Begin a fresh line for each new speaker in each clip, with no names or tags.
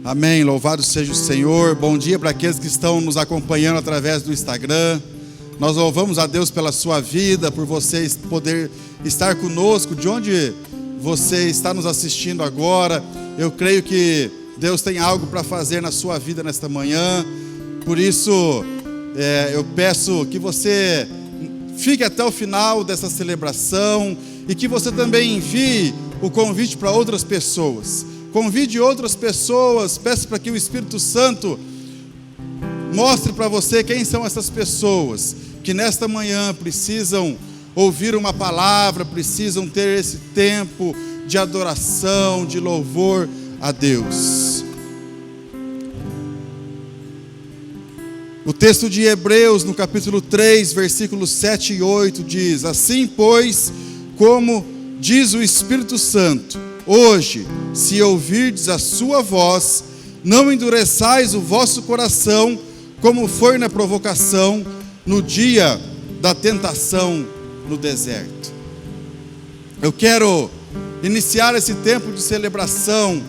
Amém, louvado seja o Senhor. Bom dia para aqueles que estão nos acompanhando através do Instagram. Nós louvamos a Deus pela sua vida, por você poder estar conosco, de onde você está nos assistindo agora. Eu creio que Deus tem algo para fazer na sua vida nesta manhã. Por isso, eu peço que você fique até o final dessa celebração e que você também envie o convite para outras pessoas. Convide outras pessoas, peça para que o Espírito Santo mostre para você quem são essas pessoas que nesta manhã precisam ouvir uma palavra, precisam ter esse tempo de adoração, de louvor a Deus. O texto de Hebreus, no capítulo 3, versículos 7 e 8, diz: assim, pois, como diz o Espírito Santo, hoje, se ouvirdes a sua voz, não endureçais o vosso coração, como foi na provocação, no dia da tentação no deserto. Eu quero iniciar esse tempo de celebração,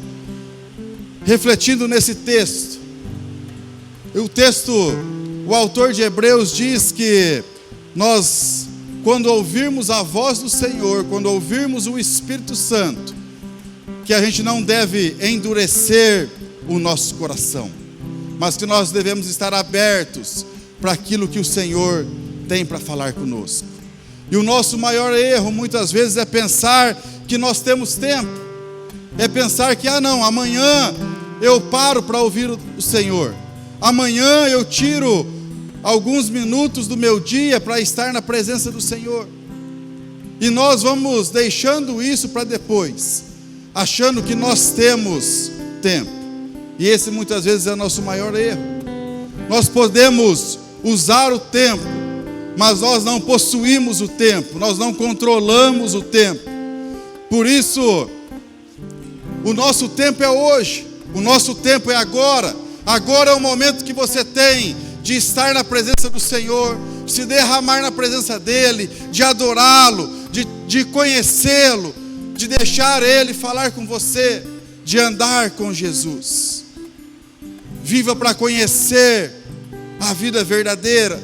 refletindo nesse texto. O autor de Hebreus diz que nós, quando ouvirmos a voz do Senhor, quando ouvirmos o Espírito Santo, que a gente não deve endurecer o nosso coração, mas que nós devemos estar abertos para aquilo que o Senhor tem para falar conosco. E o nosso maior erro muitas vezes é pensar que nós temos tempo, é pensar que amanhã eu paro para ouvir o Senhor, amanhã eu tiro alguns minutos do meu dia para estar na presença do Senhor, e nós vamos deixando isso para depois, achando que nós temos tempo. E esse muitas vezes é o nosso maior erro. Nós podemos usar o tempo, mas nós não possuímos o tempo, nós não controlamos o tempo. Por isso, o nosso tempo é hoje, o nosso tempo é agora. Agora é o momento que você tem de estar na presença do Senhor, se derramar na presença dEle, de adorá-lo, de conhecê-lo, de deixar Ele falar com você, de andar com Jesus. Viva para conhecer a vida verdadeira,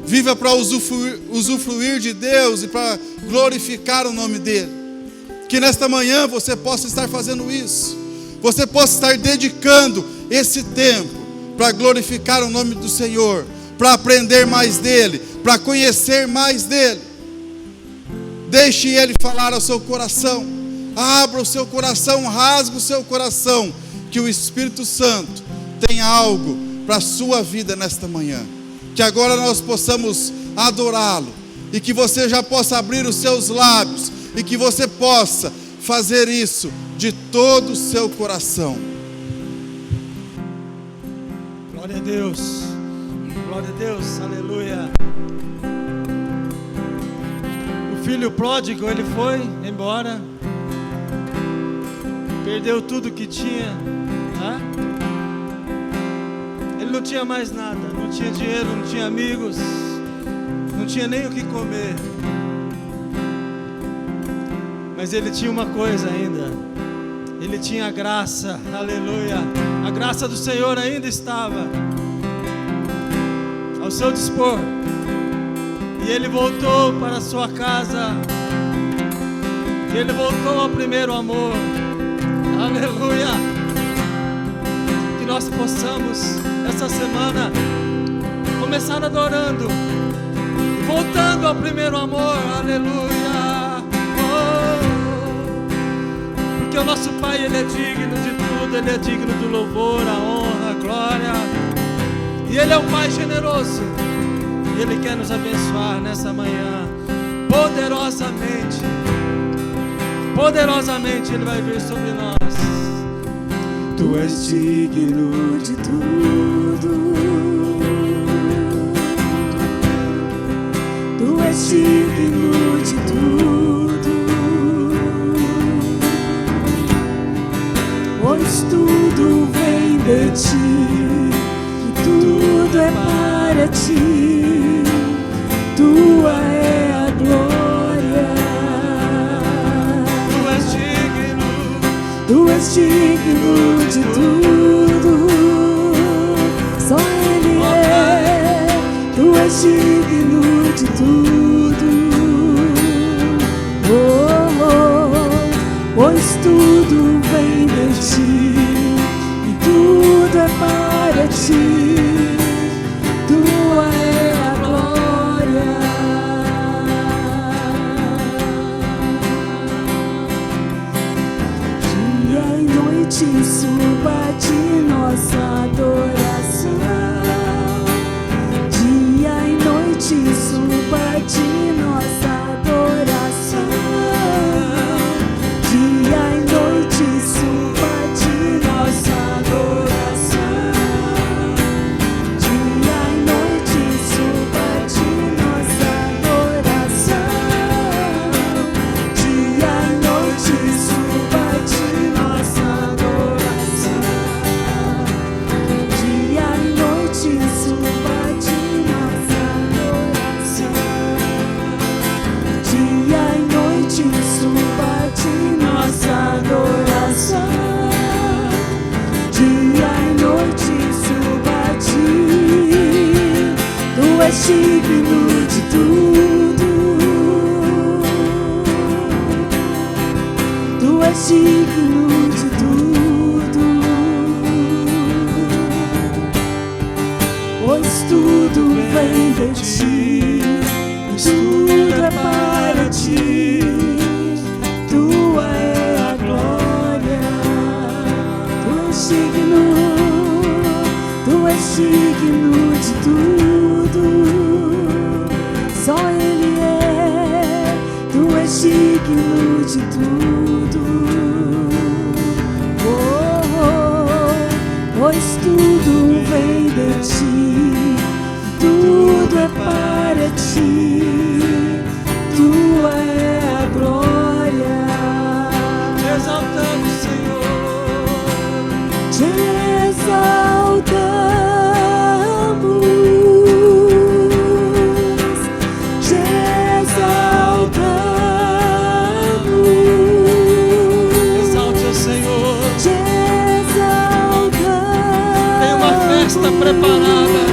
viva para usufruir de Deus e para glorificar o nome dEle. Que nesta manhã você possa estar fazendo isso, você possa estar dedicando esse tempo para glorificar o nome do Senhor, para aprender mais dEle, para conhecer mais dEle. Deixe Ele falar ao seu coração, abra o seu coração, rasgue o seu coração, que o Espírito Santo tem algo para a sua vida nesta manhã. Que agora nós possamos adorá-lo, e que você já possa abrir os seus lábios, e que você possa fazer isso de todo o seu coração.
Glória a Deus, aleluia. O filho pródigo, ele foi embora, perdeu tudo que tinha, né? Ele não tinha mais nada, não tinha dinheiro, não tinha amigos, não tinha nem o que comer. Mas ele tinha uma coisa ainda, ele tinha a graça, aleluia. A graça do Senhor ainda estava ao seu dispor. E ele voltou para a sua casa, ele voltou ao primeiro amor, aleluia. Que nós possamos, essa semana, começar adorando, voltando ao primeiro amor, aleluia. Porque o nosso Pai, Ele é digno de tudo, Ele é digno do louvor, a honra, a glória. E Ele é um Pai generoso, e Ele quer nos abençoar nessa manhã, poderosamente. Poderosamente Ele vai vir sobre nós.
Tu és digno de tudo, Tu és digno de tudo, pois tudo vem de Ti, e tudo é para Ti, Tua é a glória. Tu és digno de tudo, és digno de tudo. Oh, oh, pois tudo vem de ti e tudo é para ti. Tua é a glória. Dia e noite suba de nossa adoração. Dia e noite suba de nossa adoração. Dia e noite suba de nossa adoração. Dia e noite suba de nossa adoração. Dia e noite suba de nossa adoração. Dia e noite suba de nossa adoração. Dia e noite suba de nossa adoração. Dia e noite suba de. Tu és digno de tudo. Tu és digno de tudo. Pois tudo vem de ti, pois tudo é para ti. Tua é a glória. Tu és digno de tudo. Só Ele é. Tu és digno de tudo. Oh, oh, pois tudo vem de ti, tudo é para ti. Tua é a glória.
Te exaltamos, Senhor.
Te exaltamos. Te exaltamos.
Exalte o Senhor.
Te exaltamos.
Tem uma festa preparada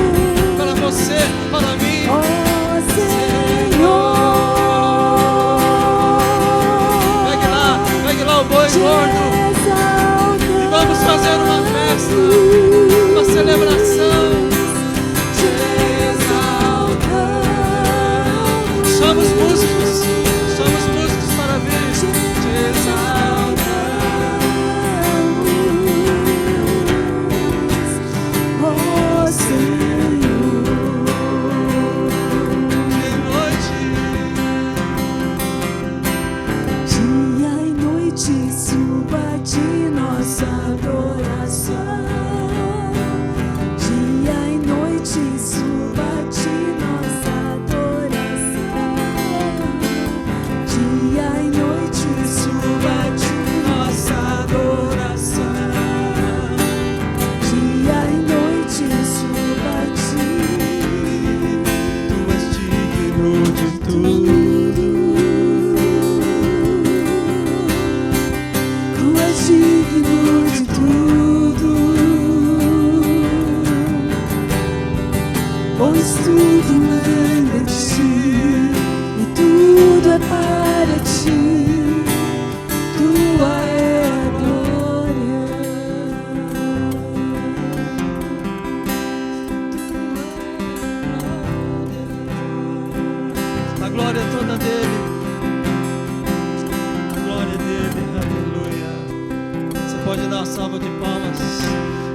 para você, para mim.
Ó Senhor.
Pegue lá o boi gordo e vamos fazer uma festa, uma celebração. Chama os músicos para vir. Te exaltamos.
Ó Senhor.
De noite,
Dia e noite suba de nossa adoração. Dia e noite suba de nossa adoração. Dia e noite suba de nossa adoração. Dia e noite suba de.
tu és digno de tudo.
Tu és digno de tudo. Pois tudo vem de ti e tudo é para ti. Tua é a glória.
A glória é toda dele. A glória é dele. Aleluia. Você pode dar uma salva de palmas,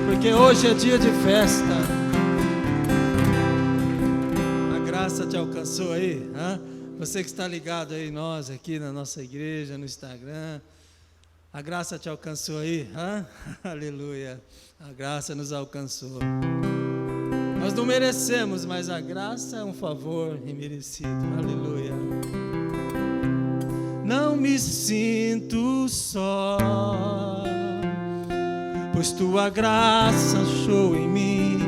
porque hoje é dia de festa. A graça te alcançou aí, hã? Você que está ligado aí, nós aqui na nossa igreja, no Instagram. A graça te alcançou aí, hã? Aleluia. A graça nos alcançou. Nós não merecemos, mas a graça é um favor imerecido. Aleluia. Não me sinto só, pois tua graça achou em mim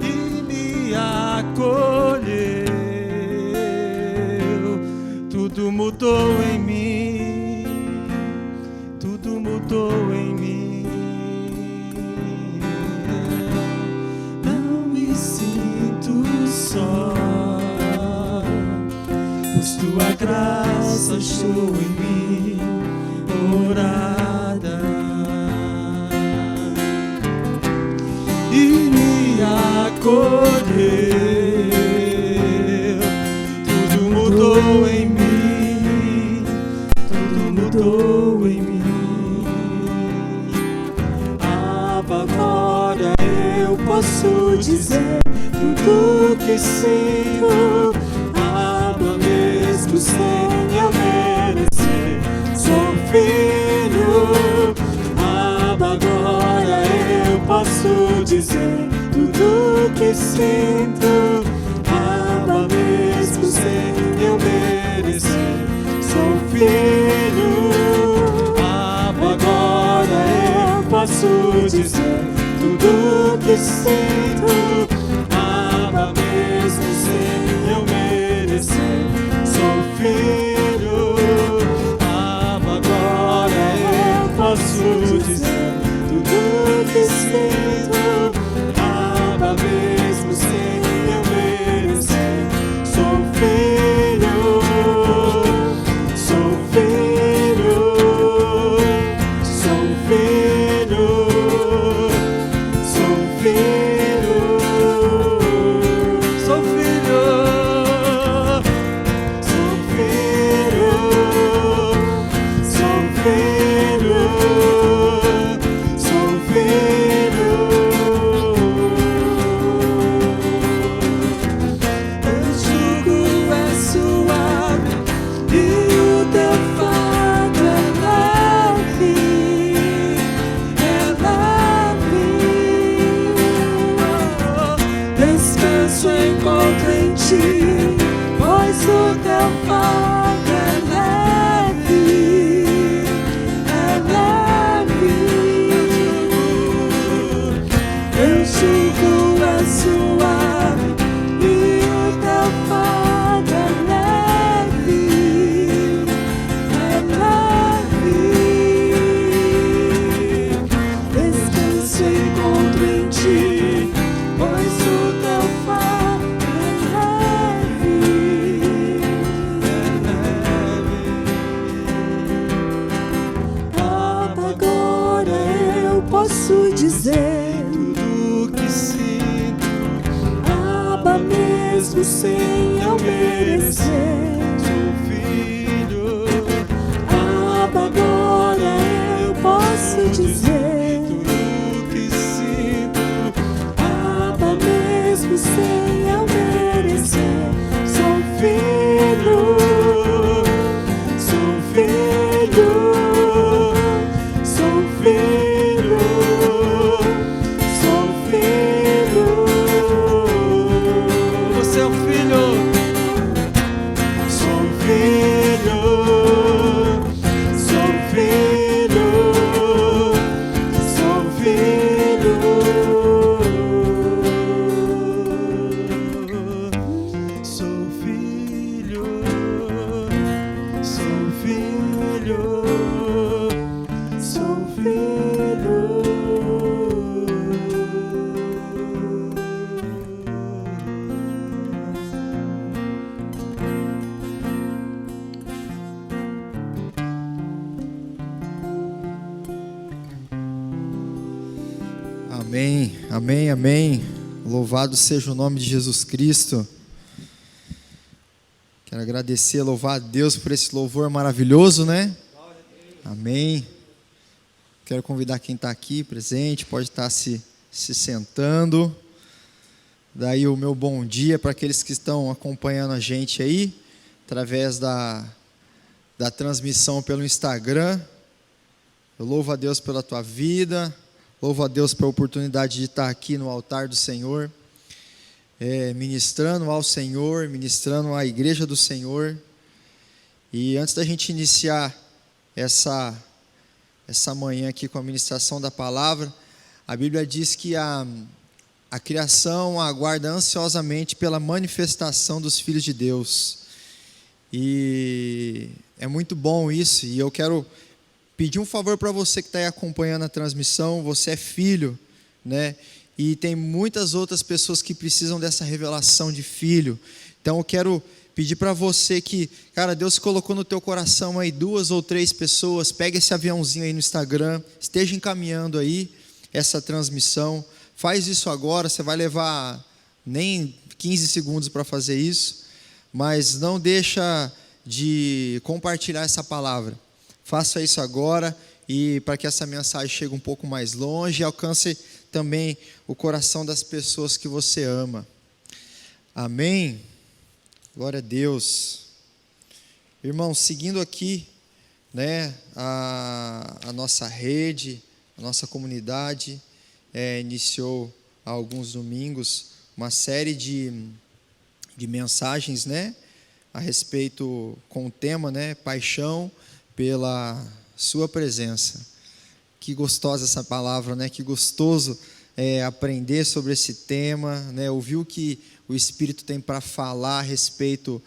e me acolheu. Tudo mudou em mim, tudo mudou em mim.
tua graça achou em mim morada e me acolheu. Tudo mudou em mim, tudo mudou em mim. Agora eu posso dizer tudo que sinto. Abba, mesmo sem eu merecer. Sou filho. Abba, agora eu posso dizer tudo que sinto. Abba, mesmo sem eu merecer. Sou filho. Abba, agora eu posso dizer tudo que sinto. Abba, mesmo sem eu merecer. Sou filho. Abba, agora eu posso dizer tudo que sinto. Abba, mesmo sem eu merecer. Sou filho. Sou filho. Sou filho. Sou filho.
Sou filho.
Sou filho. Sou filho. Sou filho. O jugo é suave e o teu fardo é leve. Descanso encontro em ti, pois o teu fardo é leve, é leve. Teu jugo é suave e o teu fardo é leve, é leve. Descanso encontro em ti, pois o teu fardo é leve, Abba, agora eu posso dizer
Tudo que sinto,
Abba, mesmo sem eu merecer.
sou filho.
Abba, agora eu posso dizer
Tudo que sinto,
Abba, mesmo sem eu merecer. Sou filho. Sou filho. Sou filho. Sou filho.
você é o filho.
Sou filho. Sou filho. Sou filho.
Sou filho. Sou filho.
Sou filho.
Amém, amém, amém. Louvado seja o nome de Jesus Cristo. Quero agradecer, louvar a Deus por esse louvor maravilhoso, né? Amém. Quero convidar quem está aqui presente, pode estar se sentando. Daí o meu bom dia para aqueles que estão acompanhando a gente aí, através da transmissão pelo Instagram. Eu louvo a Deus pela tua vida, louvo a Deus pela oportunidade de estar aqui no altar do Senhor, ministrando ao Senhor, ministrando à igreja do Senhor. E antes da gente iniciar essa manhã aqui com a ministração da palavra, a Bíblia diz que a criação aguarda ansiosamente pela manifestação dos filhos de Deus. E é muito bom isso, e eu quero pedir um favor para você que está aí acompanhando a transmissão. Você é filho, né? E tem muitas outras pessoas que precisam dessa revelação de filho. Então eu quero pedir para você que, cara, Deus colocou no teu coração aí 2 ou 3 pessoas, pega esse aviãozinho aí no Instagram, esteja encaminhando aí essa transmissão, faz isso agora, você vai levar nem 15 segundos para fazer isso, mas não deixa de compartilhar essa palavra, faça isso agora, e para que essa mensagem chegue um pouco mais longe e alcance também o coração das pessoas que você ama. Amém? Glória a Deus. Irmãos, seguindo aqui, né, a nossa rede, a nossa comunidade iniciou há alguns domingos uma série de mensagens, né, a respeito com o tema, né, paixão pela sua presença. Que gostosa essa palavra, né? Que gostoso aprender sobre esse tema, né? Ouvir o que o Espírito tem para falar a respeito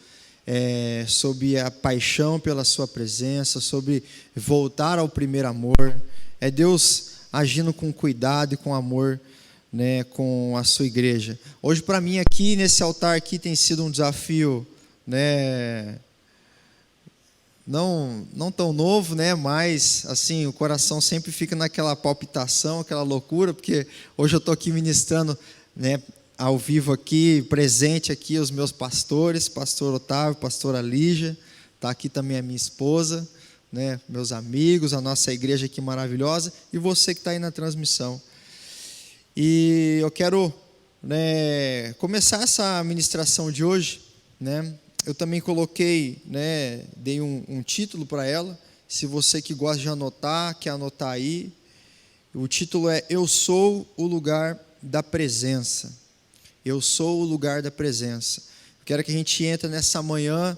sobre a paixão pela sua presença, sobre voltar ao primeiro amor. É Deus agindo com cuidado e com amor, né, com a sua igreja. Hoje para mim aqui nesse altar aqui tem sido um desafio, né, não tão novo, né, mas assim, o coração sempre fica naquela palpitação, aquela loucura, porque hoje eu estou aqui ministrando, né, ao vivo aqui, presente aqui os meus pastores, pastor Otávio, pastora Lígia, está aqui também a minha esposa, né, meus amigos, a nossa igreja aqui maravilhosa, e você que está aí na transmissão. E eu quero, né, começar essa ministração de hoje, né. Eu também coloquei, né, dei um título para ela. Se você que gosta de anotar, quer anotar aí. O título é Eu Sou o Lugar da Presença. Eu sou o lugar da presença. Quero que a gente entre nessa manhã,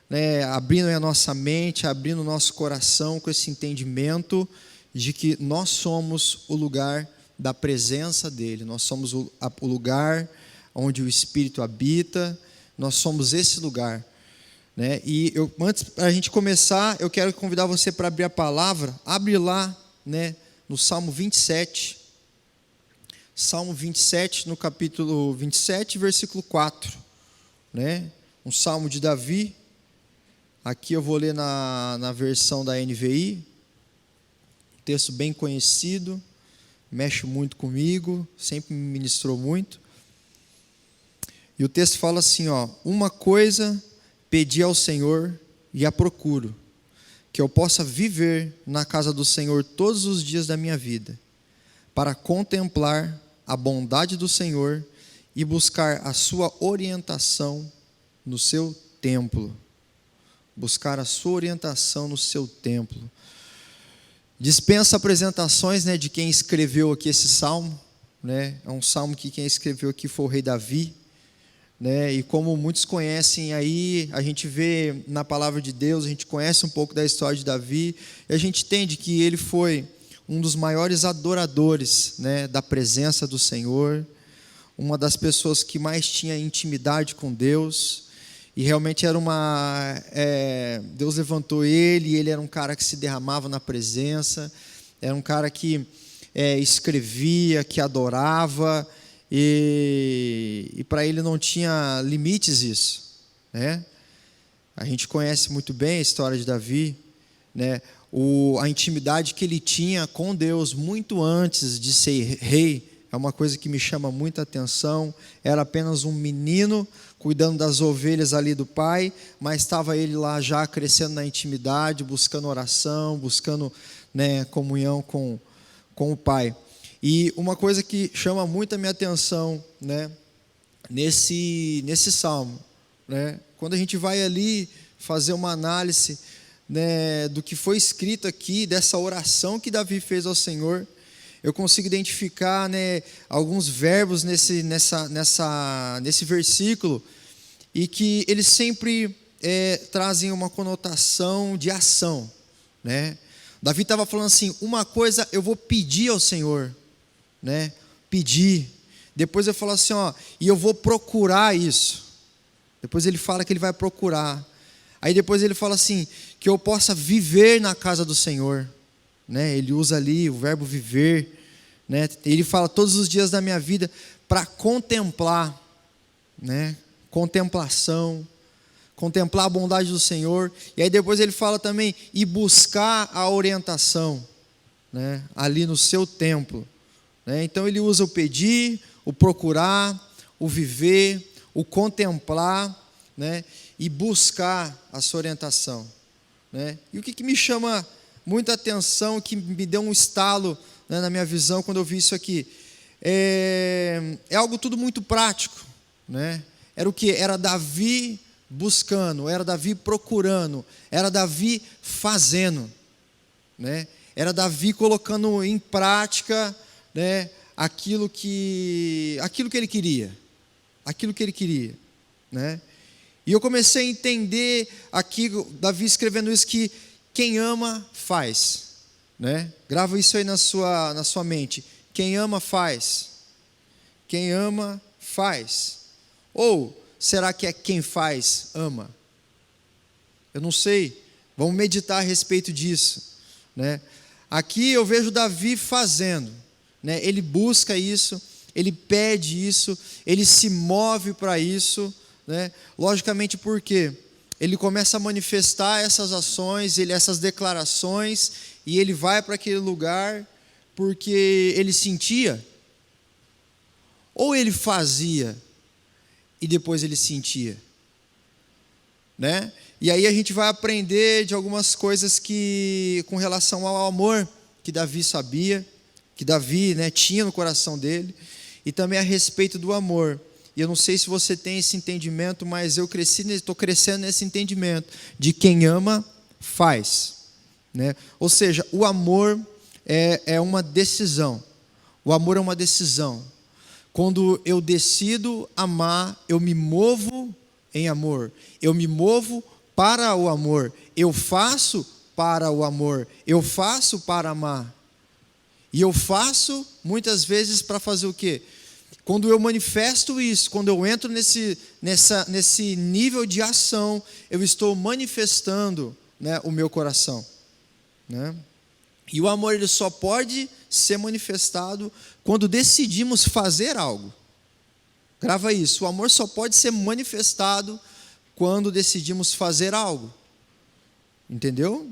né, abrindo a nossa mente, abrindo o nosso coração com esse entendimento de que nós somos o lugar da presença dEle. Nós somos o lugar onde o Espírito habita. Nós somos esse lugar, né? E antes para a gente começar, eu quero convidar você para abrir a palavra. Abre lá, né, no Salmo 27. Salmo 27, no capítulo 27, versículo 4, né? Um salmo de Davi. Aqui eu vou ler na versão da NVI. Texto bem conhecido, mexe muito comigo, sempre me ministrou muito. E o texto fala assim, ó: uma coisa pedi ao Senhor e a procuro, que eu possa viver na casa do Senhor todos os dias da minha vida, para contemplar a bondade do Senhor e buscar a sua orientação no seu templo. Buscar a sua orientação no seu templo. Dispensa apresentações, né, de quem escreveu aqui esse salmo, né? É um salmo que quem escreveu aqui foi o rei Davi, né? E como muitos conhecem aí, a gente vê na palavra de Deus, a gente conhece um pouco da história de Davi, e a gente entende que ele foi um dos maiores adoradores, né, da presença do Senhor, uma das pessoas que mais tinha intimidade com Deus, e realmente era Deus levantou ele era um cara que se derramava na presença, era um cara que escrevia, que adorava, e para ele não tinha limites isso, né? A gente conhece muito bem a história de Davi, né? A intimidade que ele tinha com Deus muito antes de ser rei é uma coisa que me chama muita atenção. Era apenas um menino cuidando das ovelhas ali do pai, mas estava ele lá já crescendo na intimidade, buscando oração, buscando, né, comunhão com o pai. E uma coisa que chama muito a minha atenção, né, nesse salmo, né, quando a gente vai ali fazer uma análise, né, do que foi escrito aqui, dessa oração que Davi fez ao Senhor, eu consigo identificar, né, alguns verbos nesse versículo, e que eles sempre trazem uma conotação de ação, né? Davi estava falando assim: uma coisa eu vou pedir ao Senhor, né? Pedir. Depois eu falo assim, ó, e eu vou procurar isso. Depois ele fala que ele vai procurar. Aí depois ele fala assim, que eu possa viver na casa do Senhor, né? Ele usa ali o verbo viver, né? Ele fala todos os dias da minha vida para contemplar, né? Contemplação contemplar a bondade do Senhor. E aí depois ele fala também, e buscar a orientação, né, ali no seu templo, né? Então ele usa o pedir, o procurar, o viver, o contemplar, né, e buscar a sua orientação, né? E o que me chama muita atenção, que me deu um estalo, né, na minha visão quando eu vi isso aqui, é algo tudo muito prático, né? Era o que? Era Davi buscando, era Davi procurando, era Davi fazendo, né? Era Davi colocando em prática, né, aquilo que ele queria, né? E eu comecei a entender aqui, Davi escrevendo isso, que quem ama faz, né? Grava isso aí na sua mente. Quem ama faz. Quem ama faz. Ou será que é quem faz ama? Eu não sei. Vamos meditar a respeito disso, né? Aqui eu vejo Davi fazendo, né? Ele busca isso, ele pede isso, ele se move para isso, né? Logicamente, porque ele começa a manifestar essas ações, essas declarações, e ele vai para aquele lugar porque ele sentia, ou ele fazia e depois ele sentia, né? E aí a gente vai aprender de algumas coisas com relação ao amor que Davi sabia, que Davi, né, tinha no coração dele, e também a respeito do amor. E eu não sei se você tem esse entendimento, mas eu estou crescendo nesse entendimento de quem ama faz, né? Ou seja, o amor é uma decisão. O amor é uma decisão. Quando eu decido amar, eu me movo em amor. Eu me movo para o amor. Eu faço para o amor. Eu faço para amar. E eu faço muitas vezes para fazer o quê? Quando eu manifesto isso, quando eu entro nesse nível de ação, eu estou manifestando, né, o meu coração, né? E o amor, ele só pode ser manifestado quando decidimos fazer algo. Grava isso, o amor só pode ser manifestado quando decidimos fazer algo. Entendeu?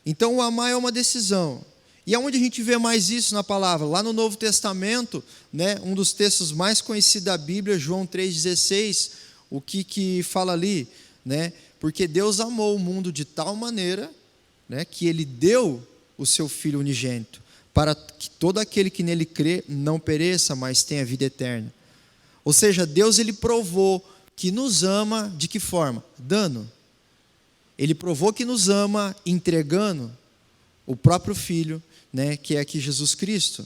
Então o amar é uma decisão. E aonde a gente vê mais isso na palavra? Lá no Novo Testamento, né, um dos textos mais conhecidos da Bíblia, João 3,16, o que fala ali, né? Porque Deus amou o mundo de tal maneira, né, que Ele deu o seu Filho unigênito, para que todo aquele que nele crê não pereça, mas tenha vida eterna. Ou seja, Deus, Ele provou que nos ama de que forma? Dando. Ele provou que nos ama entregando o próprio Filho, né, que é aqui Jesus Cristo.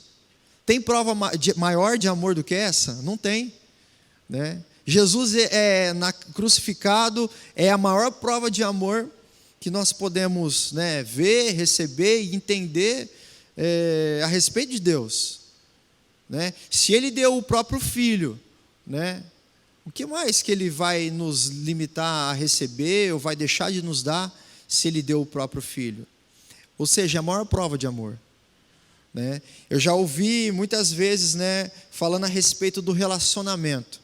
Tem prova maior de amor do que essa? Não tem, né? Jesus crucificado é a maior prova de amor que nós podemos, né, ver, receber e entender a respeito de Deus, né? Se Ele deu o próprio Filho, né, o que mais que Ele vai nos limitar a receber ou vai deixar de nos dar se Ele deu o próprio Filho? Ou seja, a maior prova de amor, né? Eu já ouvi muitas vezes, né, falando a respeito do relacionamento,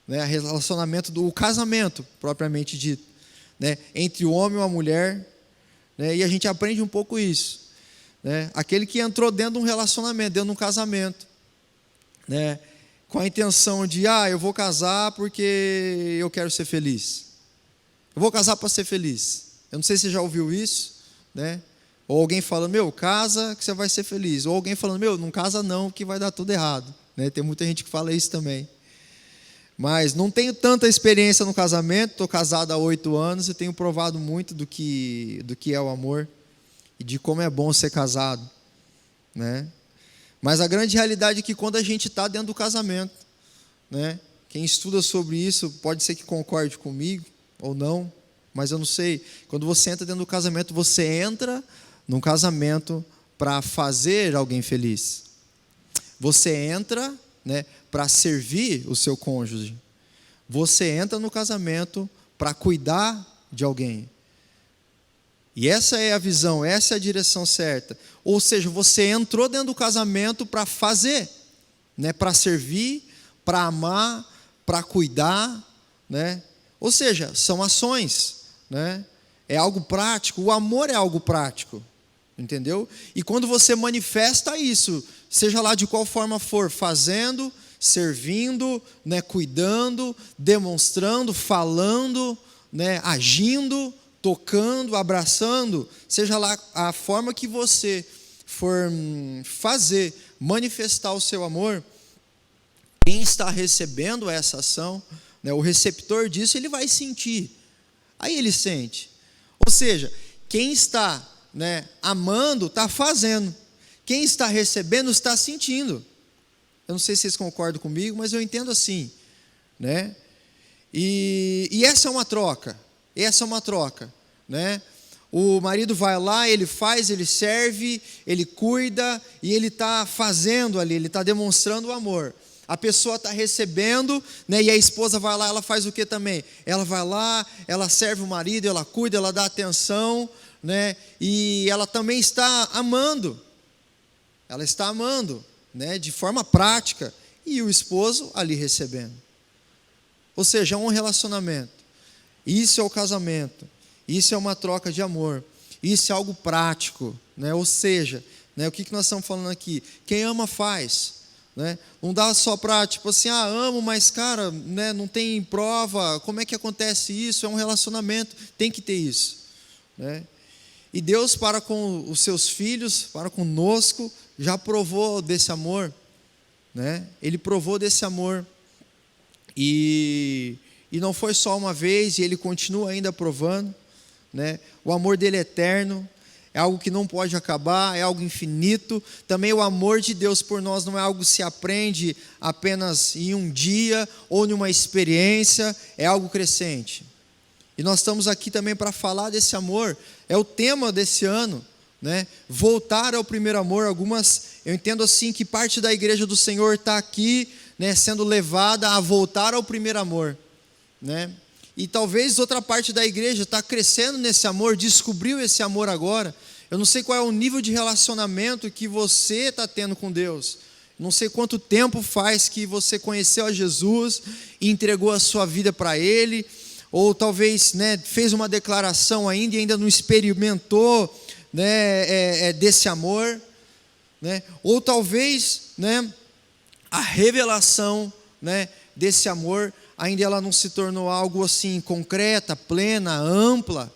né, do casamento propriamente dito, né, entre o homem e a mulher, né, e a gente aprende um pouco isso, né? Aquele que entrou dentro de um relacionamento, dentro de um casamento, né, com a intenção de, eu vou casar porque eu quero ser feliz, eu vou casar para ser feliz. Eu não sei se você já ouviu isso, né? Ou alguém falando, casa que você vai ser feliz. Ou alguém falando, não casa não, que vai dar tudo errado, né? Tem muita gente que fala isso também. Mas não tenho tanta experiência no casamento, estou casado há 8 anos e tenho provado muito do que é o amor e de como é bom ser casado, né? Mas a grande realidade é que quando a gente está dentro do casamento, né? Quem estuda sobre isso pode ser que concorde comigo ou não, mas eu não sei. Quando você entra dentro do casamento, você entra num casamento para fazer alguém feliz. Você entra, né, para servir o seu cônjuge. Você entra no casamento para cuidar de alguém. E essa é a visão, essa é a direção certa. Ou seja, você entrou dentro do casamento para fazer, né, para servir, para amar, para cuidar, né? Ou seja, são ações, né? É algo prático, o amor é algo prático, entendeu? E quando você manifesta isso, seja lá de qual forma for, fazendo, servindo, né, cuidando, demonstrando, falando, né, agindo, tocando, abraçando, seja lá a forma que você for fazer, manifestar o seu amor, quem está recebendo essa ação, né, o receptor disso, ele vai sentir. Aí ele sente. Ou seja, quem está, né, amando, está fazendo. Quem está recebendo, está sentindo. Eu não sei se vocês concordam comigo, mas eu entendo assim, né? E essa é uma troca. Essa é uma troca, né? O marido vai lá, ele faz, ele serve, ele cuida, e ele está fazendo ali, ele está demonstrando o amor. A pessoa está recebendo, né, e a esposa vai lá, ela faz o que também? Ela vai lá, ela serve o marido, ela cuida, ela dá atenção, né, e ela também está amando. Ela está amando, né, de forma prática, e o esposo ali recebendo. Ou seja, é um relacionamento. Isso é o casamento. Isso é uma troca de amor. Isso é algo prático, né? Ou seja, né, o que nós estamos falando aqui? Quem ama faz, né? Não dá só para, tipo assim, amo, mas cara, né, não tem prova. Como é que acontece isso? É um relacionamento, tem que ter isso, né? E Deus, para com os seus filhos, para conosco, já provou desse amor, né? Ele provou desse amor. E não foi só uma vez, e Ele continua ainda provando, né? O amor dele é eterno, é algo que não pode acabar, é algo infinito. Também o amor de Deus por nós não é algo que se aprende apenas em um dia ou em uma experiência, é algo crescente. E nós estamos aqui também para falar desse amor, é o tema desse ano, né? Voltar ao primeiro amor. Eu entendo assim que parte da igreja do Senhor está aqui, né, sendo levada a voltar ao primeiro amor, né? E talvez outra parte da igreja está crescendo nesse amor, descobriu esse amor agora. Eu não sei qual é o nível de relacionamento que você está tendo com Deus. Não sei quanto tempo faz que você conheceu a Jesus e entregou a sua vida para Ele, ou talvez, né, fez uma declaração ainda e ainda não experimentou, né, desse amor, né? Ou talvez, né, a revelação, né, desse amor ainda ela não se tornou algo assim concreta, plena, ampla,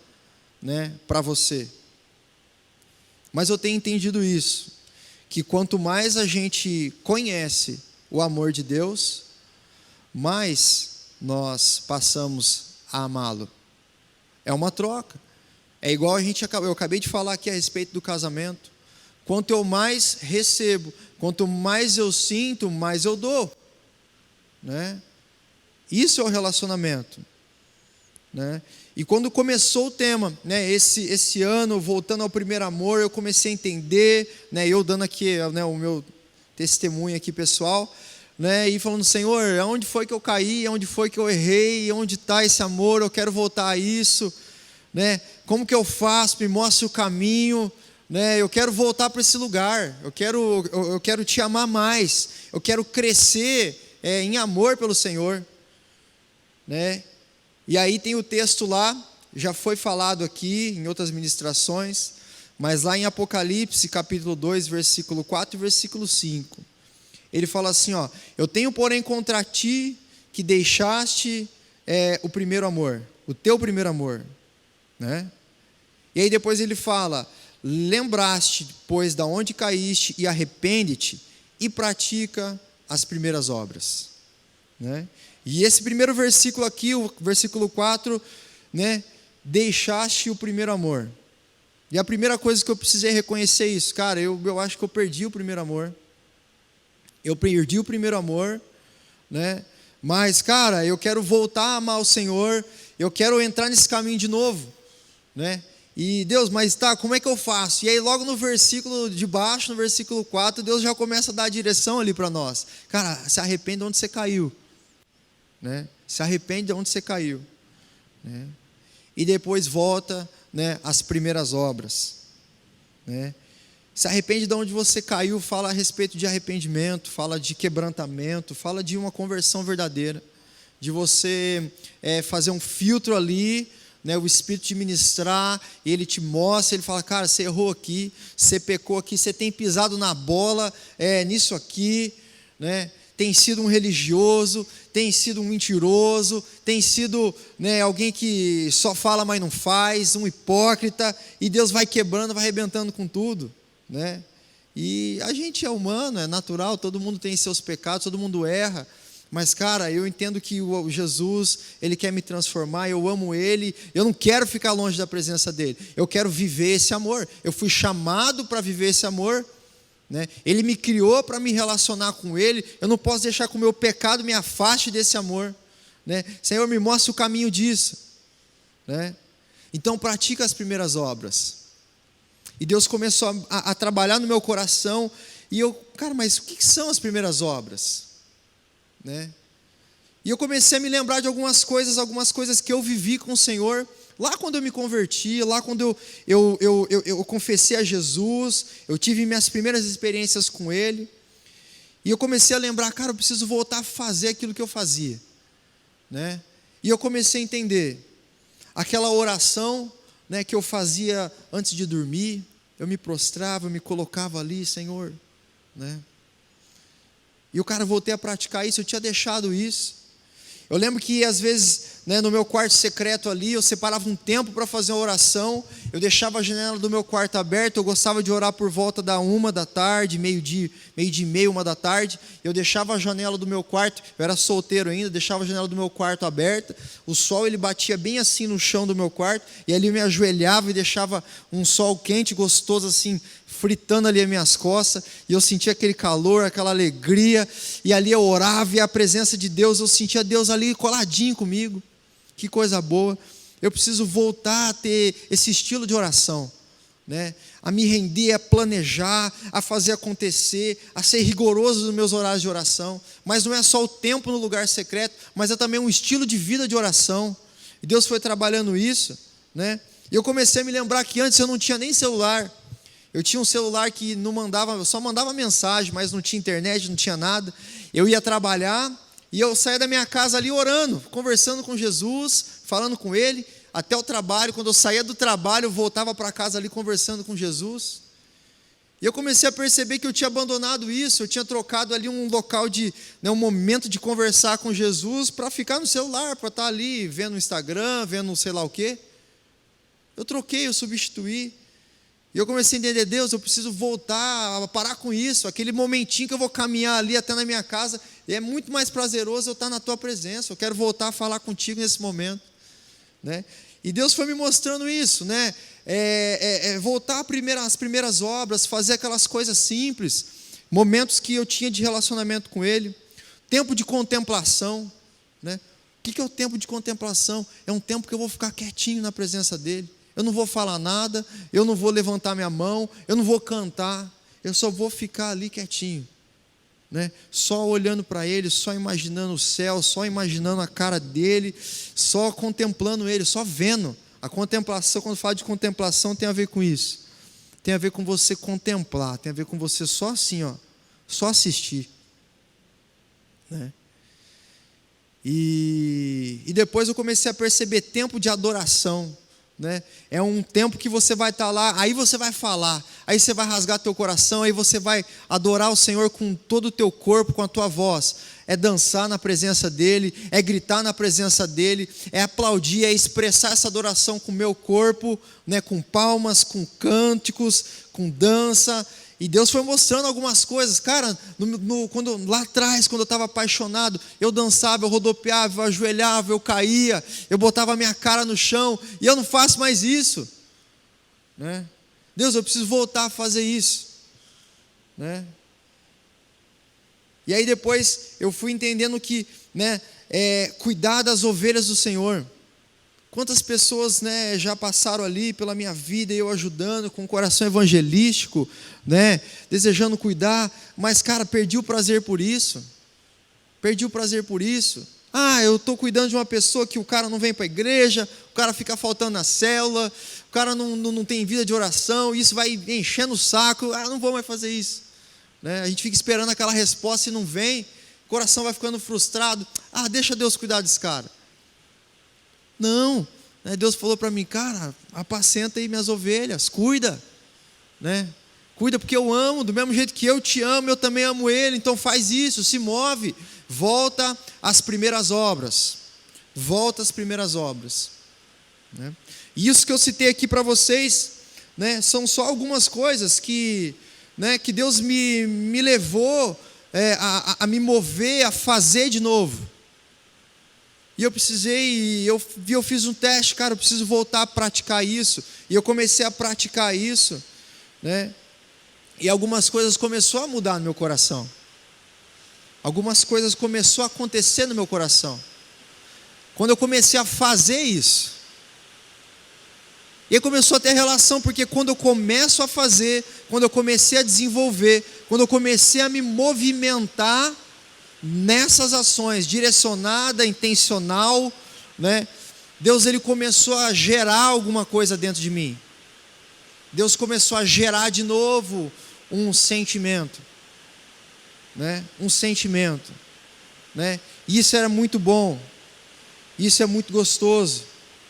né, para você. Mas eu tenho entendido isso, que quanto mais a gente conhece o amor de Deus, mais nós passamos a amá-lo. É uma troca. É igual eu acabei de falar aqui a respeito do casamento. Quanto eu mais recebo, quanto mais eu sinto, mais eu dou, né? Isso é o relacionamento, né? E quando começou o tema, né, esse ano, voltando ao primeiro amor, eu comecei a entender, né, eu dando aqui, né, o meu testemunho aqui pessoal, né, e falando, Senhor, aonde foi que eu caí, aonde foi que eu errei, onde está esse amor, eu quero voltar a isso, né? Como que eu faço? Me mostre o caminho, né? Eu quero voltar para esse lugar, eu quero te amar mais, eu quero crescer em amor pelo Senhor, né? E aí tem o texto lá, já foi falado aqui em outras ministrações, mas lá em Apocalipse capítulo 2, versículo 4 e versículo 5, ele fala assim, ó: eu tenho porém contra ti que deixaste o primeiro amor, o teu primeiro amor, né? E aí depois ele fala, lembraste, pois, da onde caíste, e arrepende-te, e pratica as primeiras obras, né? E esse primeiro versículo aqui, o versículo 4, né, deixaste o primeiro amor. E a primeira coisa que eu precisei reconhecer isso, cara, eu acho que eu perdi o primeiro amor. Eu perdi o primeiro amor, né? Mas, cara, eu quero voltar a amar o Senhor, eu quero entrar nesse caminho de novo, né? E Deus, mas tá, como é que eu faço? E aí logo no versículo de baixo, no versículo 4, Deus já começa a dar a direção ali para nós. Cara, se arrepende de onde você caiu, né? Se arrepende de onde você caiu, né? E depois volta, né, às primeiras obras, né? Se arrepende de onde você caiu, fala a respeito de arrependimento, fala de quebrantamento, fala de uma conversão verdadeira, de você fazer um filtro ali, né, o Espírito te ministrar, e Ele te mostra, Ele fala, cara, você errou aqui, você pecou aqui, você tem pisado na bola, nisso aqui, né, tem sido um religioso, tem sido um mentiroso, tem sido, né, alguém que só fala, mas não faz, um hipócrita, e Deus vai quebrando, vai arrebentando com tudo, né? E a gente é humano, é natural, todo mundo tem seus pecados, todo mundo erra, mas cara, eu entendo que o Jesus, Ele quer me transformar, eu amo Ele, eu não quero ficar longe da presença dEle, eu quero viver esse amor, eu fui chamado para viver esse amor, né? Ele me criou para me relacionar com Ele, eu não posso deixar que o meu pecado me afaste desse amor, né? Senhor, me mostra o caminho disso, né? Então pratica as primeiras obras. E Deus começou a trabalhar no meu coração, e eu, cara, mas o que são as primeiras obras? Né? E eu comecei a me lembrar de algumas coisas que eu vivi com o Senhor, lá quando eu me converti, lá quando eu confessei a Jesus, eu tive minhas primeiras experiências com Ele, e eu comecei a lembrar, cara, eu preciso voltar a fazer aquilo que eu fazia, né? E eu comecei a entender, aquela oração, né, que eu fazia antes de dormir, eu me prostrava, eu me colocava ali, Senhor, né? E o cara, voltei a praticar isso, eu tinha deixado isso. Eu lembro que às vezes, né, no meu quarto secreto ali, eu separava um tempo para fazer uma oração, eu deixava a janela do meu quarto aberta, eu gostava de orar por volta da 1h, meio-dia e meia, 1h, eu deixava a janela do meu quarto, eu era solteiro ainda, deixava a janela do meu quarto aberta, o sol ele batia bem assim no chão do meu quarto, e ali eu me ajoelhava e deixava um sol quente, gostoso assim, fritando ali as minhas costas, e eu sentia aquele calor, aquela alegria, e ali eu orava, e a presença de Deus, eu sentia Deus ali coladinho comigo, que coisa boa. Eu preciso voltar a ter esse estilo de oração, né? A me render, a planejar, a fazer acontecer, a ser rigoroso nos meus horários de oração, mas não é só o tempo no lugar secreto, mas é também um estilo de vida de oração, e Deus foi trabalhando isso, né? E eu comecei a me lembrar que antes eu não tinha nem celular, eu tinha um celular que não mandava, eu só mandava mensagem, mas não tinha internet, não tinha nada, eu ia trabalhar, e eu saía da minha casa ali orando, conversando com Jesus, falando com Ele, até o trabalho. Quando eu saía do trabalho, eu voltava para casa ali conversando com Jesus. E eu comecei a perceber que eu tinha abandonado isso, eu tinha trocado ali um local um momento de conversar com Jesus para ficar no celular, para estar ali vendo o Instagram, vendo sei lá o quê. Eu troquei, eu substituí. E eu comecei a entender, Deus, eu preciso voltar a parar com isso, aquele momentinho que eu vou caminhar ali até na minha casa, é muito mais prazeroso eu estar na Tua presença, eu quero voltar a falar contigo nesse momento, né? E Deus foi me mostrando isso, né? Voltar às primeiras obras, fazer aquelas coisas simples, momentos que eu tinha de relacionamento com Ele, tempo de contemplação, né? O que é o tempo de contemplação? É um tempo que eu vou ficar quietinho na presença dEle, eu não vou falar nada, eu não vou levantar minha mão, eu não vou cantar, eu só vou ficar ali quietinho, né? Só olhando para Ele, só imaginando o céu, só imaginando a cara dEle, só contemplando Ele, só vendo. A contemplação, quando fala de contemplação, tem a ver com isso, tem a ver com você contemplar, tem a ver com você só assim, ó, só assistir, né? E depois eu comecei a perceber tempo de adoração, né? É um tempo que você vai estar lá, aí você vai falar, aí você vai rasgar teu coração, aí você vai adorar o Senhor com todo o teu corpo, com a tua voz, é dançar na presença dEle, é gritar na presença dEle, é aplaudir, é expressar essa adoração com o meu corpo, né? Com palmas, com cânticos, com dança. E Deus foi mostrando algumas coisas, cara, lá atrás, quando eu estava apaixonado, eu dançava, eu rodopiava, eu ajoelhava, eu caía, eu botava a minha cara no chão, e eu não faço mais isso, né? Deus, eu preciso voltar a fazer isso, né? E aí depois eu fui entendendo que, né, cuidar das ovelhas do Senhor. Quantas pessoas, né, já passaram ali pela minha vida, eu ajudando, com um coração evangelístico, né, desejando cuidar, mas cara, perdi o prazer por isso, eu estou cuidando de uma pessoa que o cara não vem para a igreja, o cara fica faltando na célula, o cara não tem vida de oração, isso vai enchendo o saco, não vou mais fazer isso, né? A gente fica esperando aquela resposta e não vem, O coração vai ficando frustrado. Deixa Deus cuidar desse cara. Não, né? Deus falou para mim, cara, apacenta aí minhas ovelhas, cuida, né? Cuida porque eu amo, do mesmo jeito que eu te amo, eu também amo ele, então faz isso, se move, volta às primeiras obras, né? E isso que eu citei aqui para vocês, né, são só algumas coisas que, né, que Deus me levou a me mover, a fazer de novo. E eu fiz um teste, cara, eu preciso voltar a praticar isso. E eu comecei a praticar isso, né? E algumas coisas começaram a mudar no meu coração. Algumas coisas começaram a acontecer no meu coração. Quando eu comecei a fazer isso. E aí começou a ter relação, porque quando eu começo a fazer, quando eu comecei a desenvolver, quando eu comecei a me movimentar nessas ações, direcionada, intencional, né? Deus ele começou a gerar alguma coisa dentro de mim. Deus começou a gerar de novo um sentimento, né? Um sentimento, né? E isso era muito bom. Isso é muito gostoso,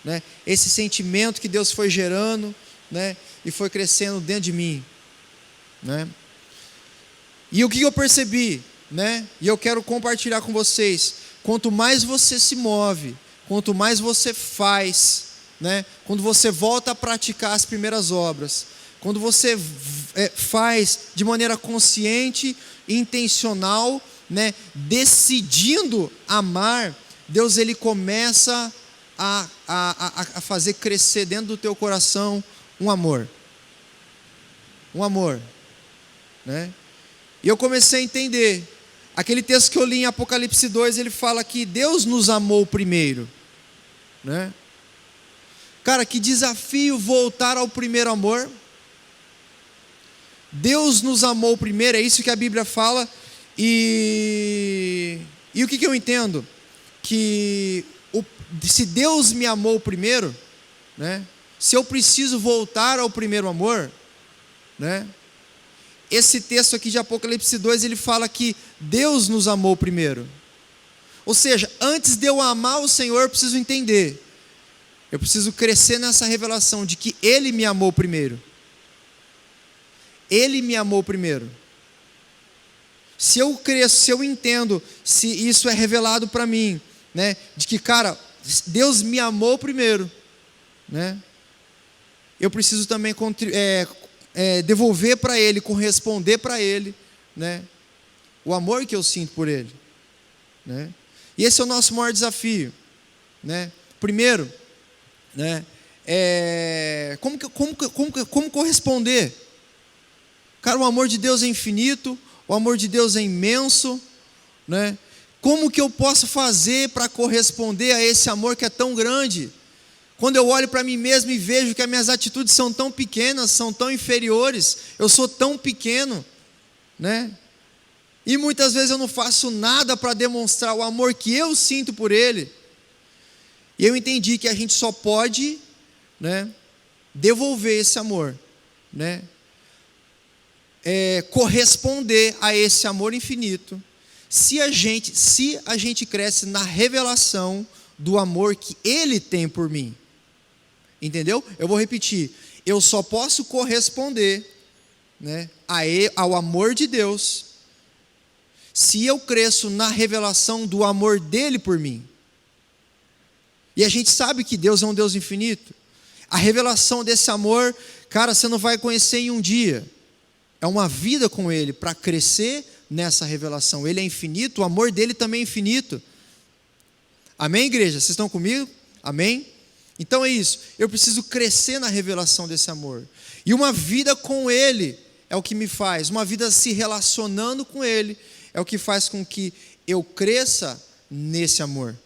né? Esse sentimento que Deus foi gerando, né? E foi crescendo dentro de mim, né? E o que eu percebi, né? E eu quero compartilhar com vocês. Quanto mais você se move, quanto mais você faz, né? Quando você volta a praticar as primeiras obras, quando você faz de maneira consciente, intencional, né? Decidindo amar, Deus ele começa a fazer crescer dentro do teu coração um amor, né? E eu comecei a entender. Aquele texto que eu li em Apocalipse 2, ele fala que Deus nos amou primeiro, né? Cara, que desafio voltar ao primeiro amor. Deus nos amou primeiro, é isso que a Bíblia fala. E o que eu entendo? Que se Deus me amou primeiro, né? Se eu preciso voltar ao primeiro amor, né? Esse texto aqui de Apocalipse 2, ele fala que Deus nos amou primeiro. Ou seja, antes de eu amar o Senhor, eu preciso entender. Eu preciso crescer nessa revelação de que Ele me amou primeiro. Ele me amou primeiro. Se eu cresço, se eu entendo, se isso é revelado para mim, né, de que, cara, Deus me amou primeiro, né, eu preciso também devolver para Ele, corresponder para Ele, né, o amor que eu sinto por Ele, né? E esse é o nosso maior desafio, né? Primeiro, né, como corresponder? Cara, o amor de Deus é infinito, o amor de Deus é imenso, né? Como que eu posso fazer para corresponder a esse amor que é tão grande? Quando eu olho para mim mesmo e vejo que as minhas atitudes são tão pequenas, são tão inferiores, eu sou tão pequeno, né? E muitas vezes eu não faço nada para demonstrar o amor que eu sinto por Ele. E eu entendi que a gente só pode, né, devolver esse amor, né, corresponder a esse amor infinito, se a gente cresce na revelação do amor que Ele tem por mim. Entendeu? Eu vou repetir. Eu só posso corresponder, né, ao amor de Deus se eu cresço na revelação do amor dele por mim. E a gente sabe que Deus é um Deus infinito. A revelação desse amor, cara, você não vai conhecer em um dia. É uma vida com Ele para crescer nessa revelação. Ele é infinito, o amor dele também é infinito. Amém, igreja? Vocês estão comigo? Amém? Então é isso. Eu preciso crescer na revelação desse amor. E uma vida com Ele é o que me faz. Uma vida se relacionando com Ele é o que faz com que eu cresça nesse amor.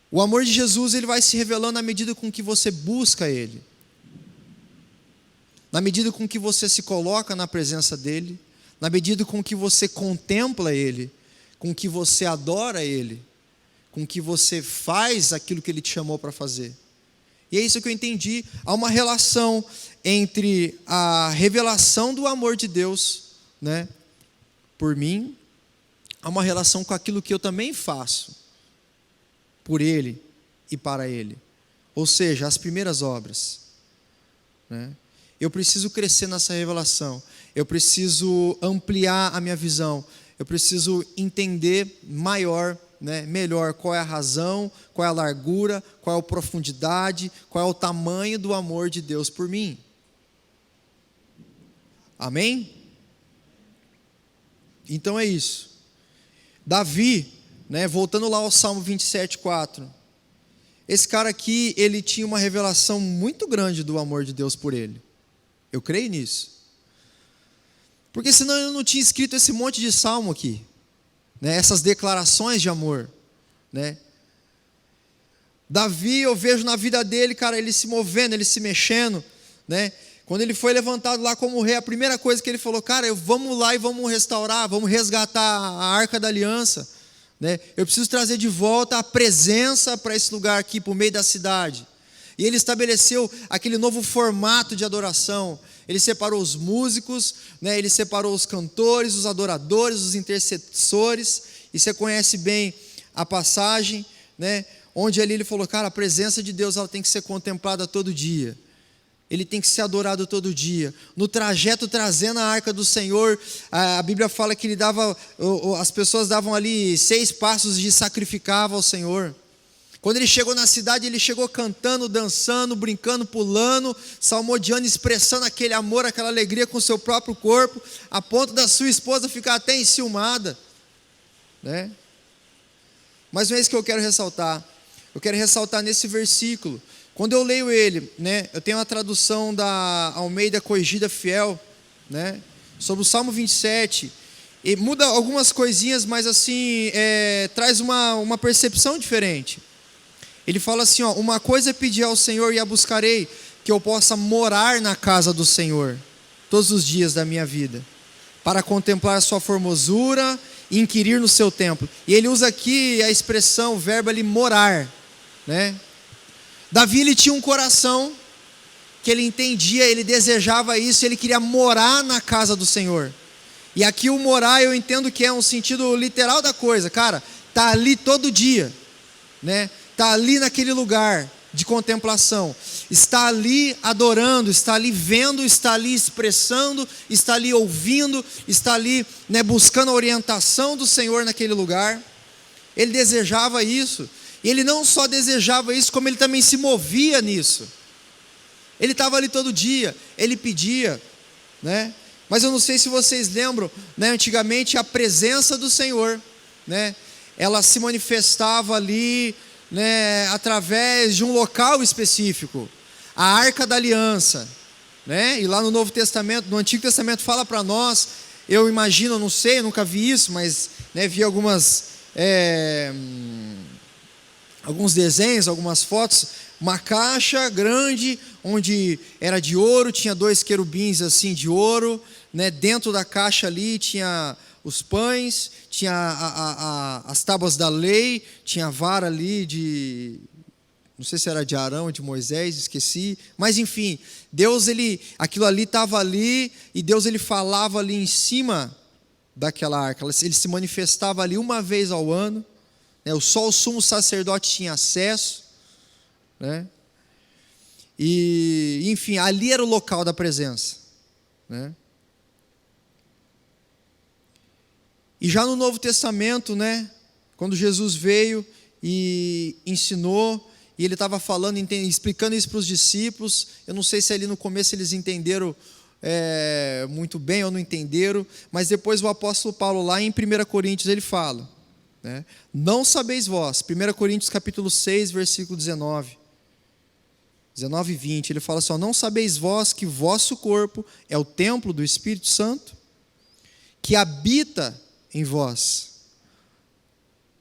O amor de Jesus, ele vai se revelando à medida com que você busca Ele. Na medida com que você se coloca na presença dEle. Na medida com que você contempla Ele. Com que você adora Ele. Com que você faz aquilo que Ele te chamou para fazer. E é isso que eu entendi. Há uma relação entre a revelação do amor de Deus, né, por mim, há uma relação com aquilo que eu também faço por Ele e para Ele. Ou seja, as primeiras obras, né? Eu preciso crescer nessa revelação, eu preciso ampliar a minha visão, eu preciso entender melhor qual é a razão, qual é a largura, qual é a profundidade, qual é o tamanho do amor de Deus por mim. Amém? Então é isso. Davi, né, voltando lá ao Salmo 27:4, esse cara aqui, ele tinha uma revelação muito grande do amor de Deus por ele. Eu creio nisso. Porque senão eu não tinha escrito esse monte de salmo aqui, né, essas declarações de amor, né? Davi, eu vejo na vida dele, cara, ele se movendo, ele se mexendo, né? Quando ele foi levantado lá como rei, a primeira coisa que ele falou, cara, vamos lá e vamos restaurar, vamos resgatar a Arca da Aliança, né? Eu preciso trazer de volta a presença para esse lugar aqui, por meio da cidade. E ele estabeleceu aquele novo formato de adoração. Ele separou os músicos, né? Ele separou os cantores, os adoradores, os intercessores. E você conhece bem a passagem, né? Onde ali ele falou, cara, a presença de Deus ela tem que ser contemplada todo dia. Ele tem que ser adorado todo dia. No trajeto trazendo a arca do Senhor, a Bíblia fala que ele dava, as pessoas davam ali 6 passos de sacrificava ao Senhor. Quando ele chegou na cidade, ele chegou cantando, dançando, brincando, pulando, salmodiando, expressando aquele amor, aquela alegria com o seu próprio corpo, a ponto da sua esposa ficar até enciumada, né? Mas não é isso que eu quero ressaltar. Eu quero ressaltar nesse versículo. Quando eu leio ele, né, eu tenho a tradução da Almeida Corrigida Fiel, né, sobre o Salmo 27, e muda algumas coisinhas, mas assim, traz uma percepção diferente. Ele fala assim, ó, uma coisa é pedir ao Senhor e a buscarei, que eu possa morar na casa do Senhor, todos os dias da minha vida, para contemplar a sua formosura e inquirir no seu templo. E ele usa aqui a expressão, o verbo ali, morar, né? Davi, ele tinha um coração que ele entendia, ele desejava isso, ele queria morar na casa do Senhor. E aqui o morar eu entendo que é um sentido literal da coisa, cara, tá ali todo dia, né? Tá ali naquele lugar de contemplação, está ali adorando, está ali vendo, está ali expressando, está ali ouvindo, está ali, né, buscando a orientação do Senhor naquele lugar. Ele desejava isso. E ele não só desejava isso, como ele também se movia nisso. Ele estava ali todo dia, ele pedia, né? Mas eu não sei se vocês lembram, né? Antigamente a presença do Senhor, né? Ela se manifestava ali, né? Através de um local específico, a Arca da Aliança, né? E lá no Novo Testamento, no Antigo Testamento fala para nós, eu imagino, eu não sei, eu nunca vi isso, mas, né, vi alguns desenhos, algumas fotos, uma caixa grande, onde era de ouro, tinha 2 querubins assim de ouro, né? Dentro da caixa ali tinha os pães, tinha as tábuas da lei, tinha a vara ali de, não sei se era de Arão ou de Moisés, esqueci, mas enfim, Deus, aquilo ali estava ali, e Deus ele falava ali em cima daquela arca, ele se manifestava ali uma vez ao ano, né? Só o sumo sacerdote tinha acesso, né? E enfim, ali era o local da presença, né? E já no Novo Testamento, né, quando Jesus veio e ensinou, e ele estava falando, explicando isso para os discípulos, eu não sei se ali no começo eles entenderam muito bem ou não entenderam, mas depois o apóstolo Paulo lá em 1 Coríntios ele fala, né, não sabeis vós, 1 Coríntios capítulo 6, versículo 19 e 20, ele fala assim, não sabeis vós que vosso corpo é o templo do Espírito Santo, que habita em vós.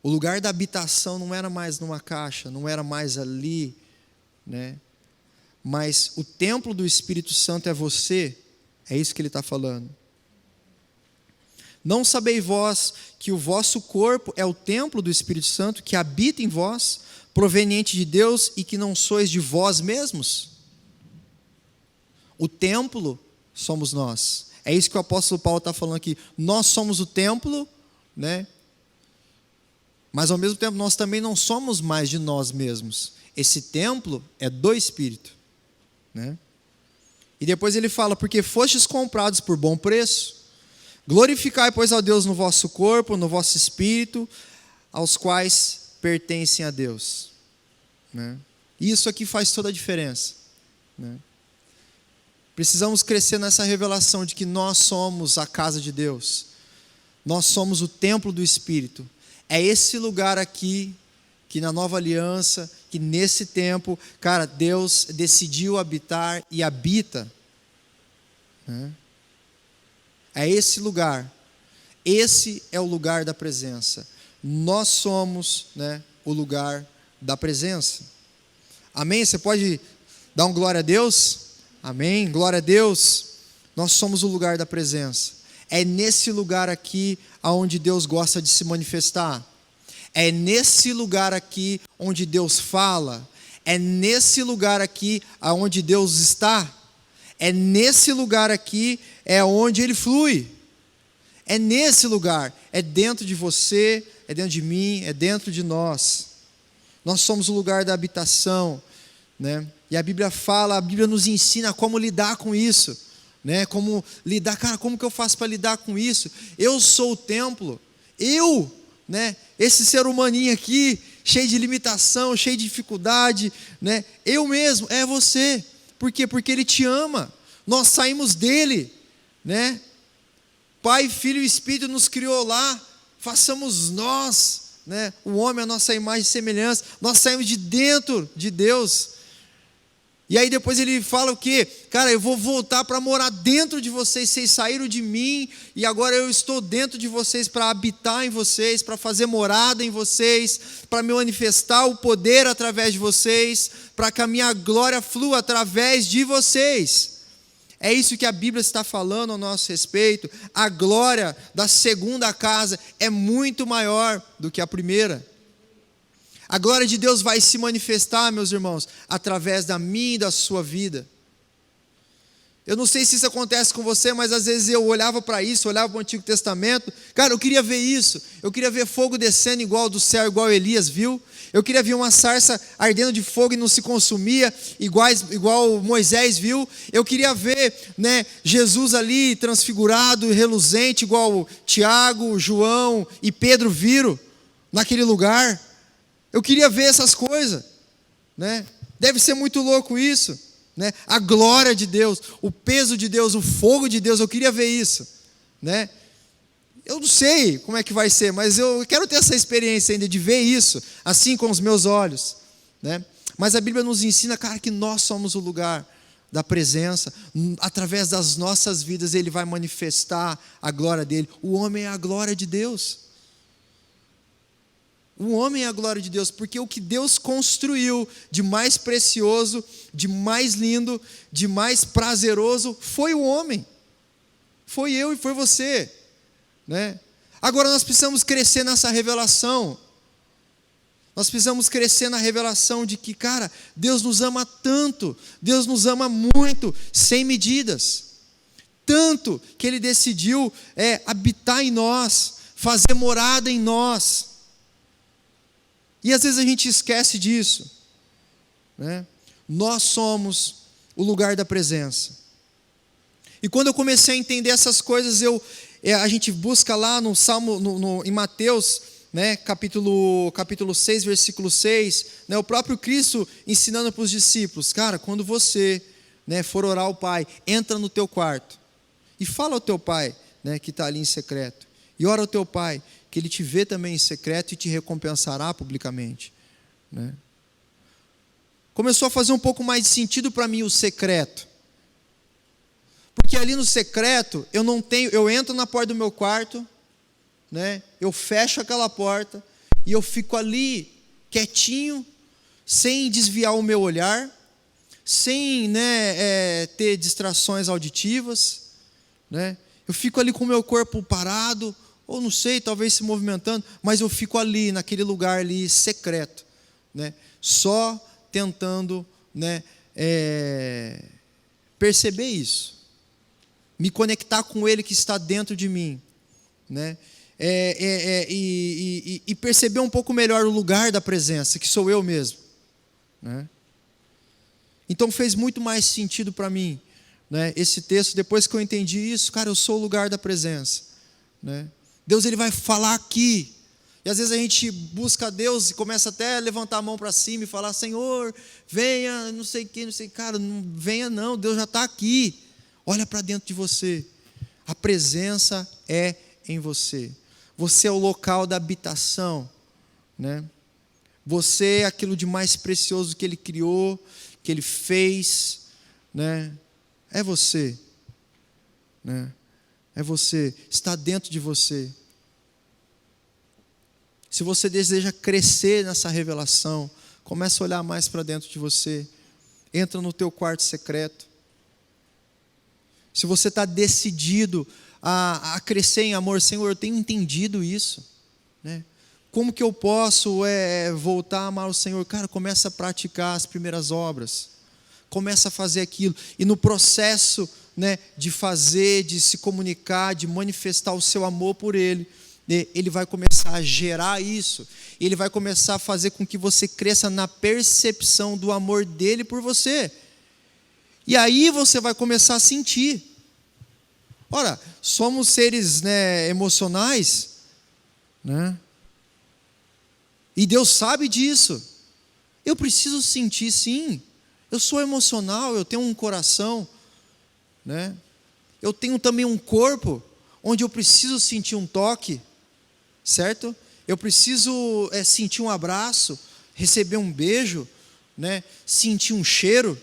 O lugar da habitação não era mais numa caixa, não era mais ali, né? Mas o templo do Espírito Santo é você, é isso que ele está falando. Não sabeis vós que o vosso corpo é o templo do Espírito Santo, que habita em vós, proveniente de Deus, e que não sois de vós mesmos? O templo somos nós, É isso que o apóstolo Paulo está falando aqui. Nós somos o templo, né? Mas ao mesmo tempo nós também não somos mais de nós mesmos. Esse templo é do Espírito, né? E depois ele fala, porque fostes comprados por bom preço, glorificai, pois, a Deus no vosso corpo, no vosso espírito, aos quais pertencem a Deus, né? Isso aqui faz toda a diferença, né? Precisamos crescer nessa revelação de que nós somos a casa de Deus, nós somos o templo do Espírito. É esse lugar aqui, que na nova aliança, que nesse tempo, cara, Deus decidiu habitar e habita, né? É esse lugar, esse é o lugar da presença. Nós somos, né, o lugar da presença. Amém? Você pode dar um glória a Deus? Amém? Glória a Deus. Nós somos o lugar da presença. É nesse lugar aqui aonde Deus gosta de se manifestar. É nesse lugar aqui onde Deus fala. É nesse lugar aqui aonde Deus está. É nesse lugar aqui é onde Ele flui. É nesse lugar. É dentro de você, é dentro de mim, é dentro de nós. Nós somos o lugar da habitação, né? E a Bíblia fala, a Bíblia nos ensina como lidar com isso, né? Como lidar, cara, como que eu faço para lidar com isso? Eu sou o templo, né? Esse ser humaninho aqui, cheio de limitação, cheio de dificuldade, né? Eu mesmo, é você. Por quê? Porque Ele te ama. Nós saímos dele, né? Pai, Filho e Espírito nos criou lá. Façamos nós, né, o homem a nossa imagem e semelhança. Nós saímos de dentro de Deus. E aí depois ele fala o quê? Cara, eu vou voltar para morar dentro de vocês. Vocês saíram de mim e agora eu estou dentro de vocês para habitar em vocês, para fazer morada em vocês, para me manifestar o poder através de vocês, para que a minha glória flua através de vocês. É isso que a Bíblia está falando ao nosso respeito. A glória da segunda casa é muito maior do que a primeira. A glória de Deus vai se manifestar, meus irmãos, através da minha e da sua vida. Eu não sei se isso acontece com você, mas às vezes eu olhava para isso, olhava para o Antigo Testamento. Cara, eu queria ver isso. Eu queria ver fogo descendo igual do céu, igual Elias viu. Eu queria ver uma sarça ardendo de fogo e não se consumia, igual Moisés viu. Eu queria ver, né, Jesus ali transfigurado e reluzente, igual Tiago, João e Pedro viram naquele lugar. Eu queria ver essas coisas, né? Deve ser muito louco isso, né? A glória de Deus, o peso de Deus, o fogo de Deus, eu queria ver isso, né? Eu não sei como é que vai ser, mas eu quero ter essa experiência ainda de ver isso, assim com os meus olhos, né? Mas a Bíblia nos ensina, cara, que nós somos o lugar da presença. Através das nossas vidas Ele vai manifestar a glória dEle. O homem é a glória de Deus. O homem é a glória de Deus, porque o que Deus construiu de mais precioso, de mais lindo, de mais prazeroso, foi o homem. Foi eu e foi você, né? Agora nós precisamos crescer nessa revelação. Nós precisamos crescer na revelação de que, cara, Deus nos ama tanto, Deus nos ama muito, sem medidas. Tanto que Ele decidiu habitar em nós, fazer morada em nós. E às vezes a gente esquece disso, né? Nós somos o lugar da presença. E quando eu comecei a entender essas coisas, a gente busca lá no Salmo, em Mateus, né, capítulo 6, versículo 6, né, o próprio Cristo ensinando para os discípulos, cara, quando você, né, for orar ao Pai, entra no teu quarto e fala ao teu Pai, né, que está ali em secreto, e ora ao teu Pai, que Ele te vê também em secreto e te recompensará publicamente, né? Começou a fazer um pouco mais de sentido para mim o secreto, porque ali no secreto eu entro na porta do meu quarto, né? Eu fecho aquela porta e eu fico ali quietinho, sem desviar o meu olhar, sem, né, ter distrações auditivas, né? Eu fico ali com o meu corpo parado, ou não sei, talvez se movimentando, mas eu fico ali, naquele lugar ali secreto, né? Só tentando, né, perceber isso, me conectar com Ele que está dentro de mim, né? E perceber um pouco melhor o lugar da presença, que sou eu mesmo, né? Então fez muito mais sentido para mim, né, esse texto. Depois que eu entendi isso, cara, eu sou o lugar da presença, né? Deus, Ele vai falar aqui. E às vezes a gente busca Deus e começa até a levantar a mão para cima e falar: Senhor, venha, não sei o que, não sei. Cara, não venha não, Deus já está aqui. Olha para dentro de você. A presença é em você. Você é o local da habitação, né? Você é aquilo de mais precioso que Ele criou, que Ele fez, né? É você, né? É você, está dentro de você. Se você deseja crescer nessa revelação, começa a olhar mais para dentro de você. Entra no teu quarto secreto. Se você está decidido a crescer em amor, Senhor, eu tenho entendido isso, né? Como que eu posso voltar a amar o Senhor? Cara, começa a praticar as primeiras obras. Começa a fazer aquilo. E no processo, né, de fazer, de se comunicar, de manifestar o seu amor por Ele, Ele vai começar a gerar isso. Ele vai começar a fazer com que você cresça na percepção do amor dEle por você. E aí você vai começar a sentir. Ora, somos seres, né, emocionais, né? E Deus sabe disso. Eu preciso sentir, sim. Eu sou emocional, eu tenho um coração, né? Eu tenho também um corpo onde eu preciso sentir um toque, certo? Eu preciso sentir um abraço, receber um beijo, né? Sentir um cheiro,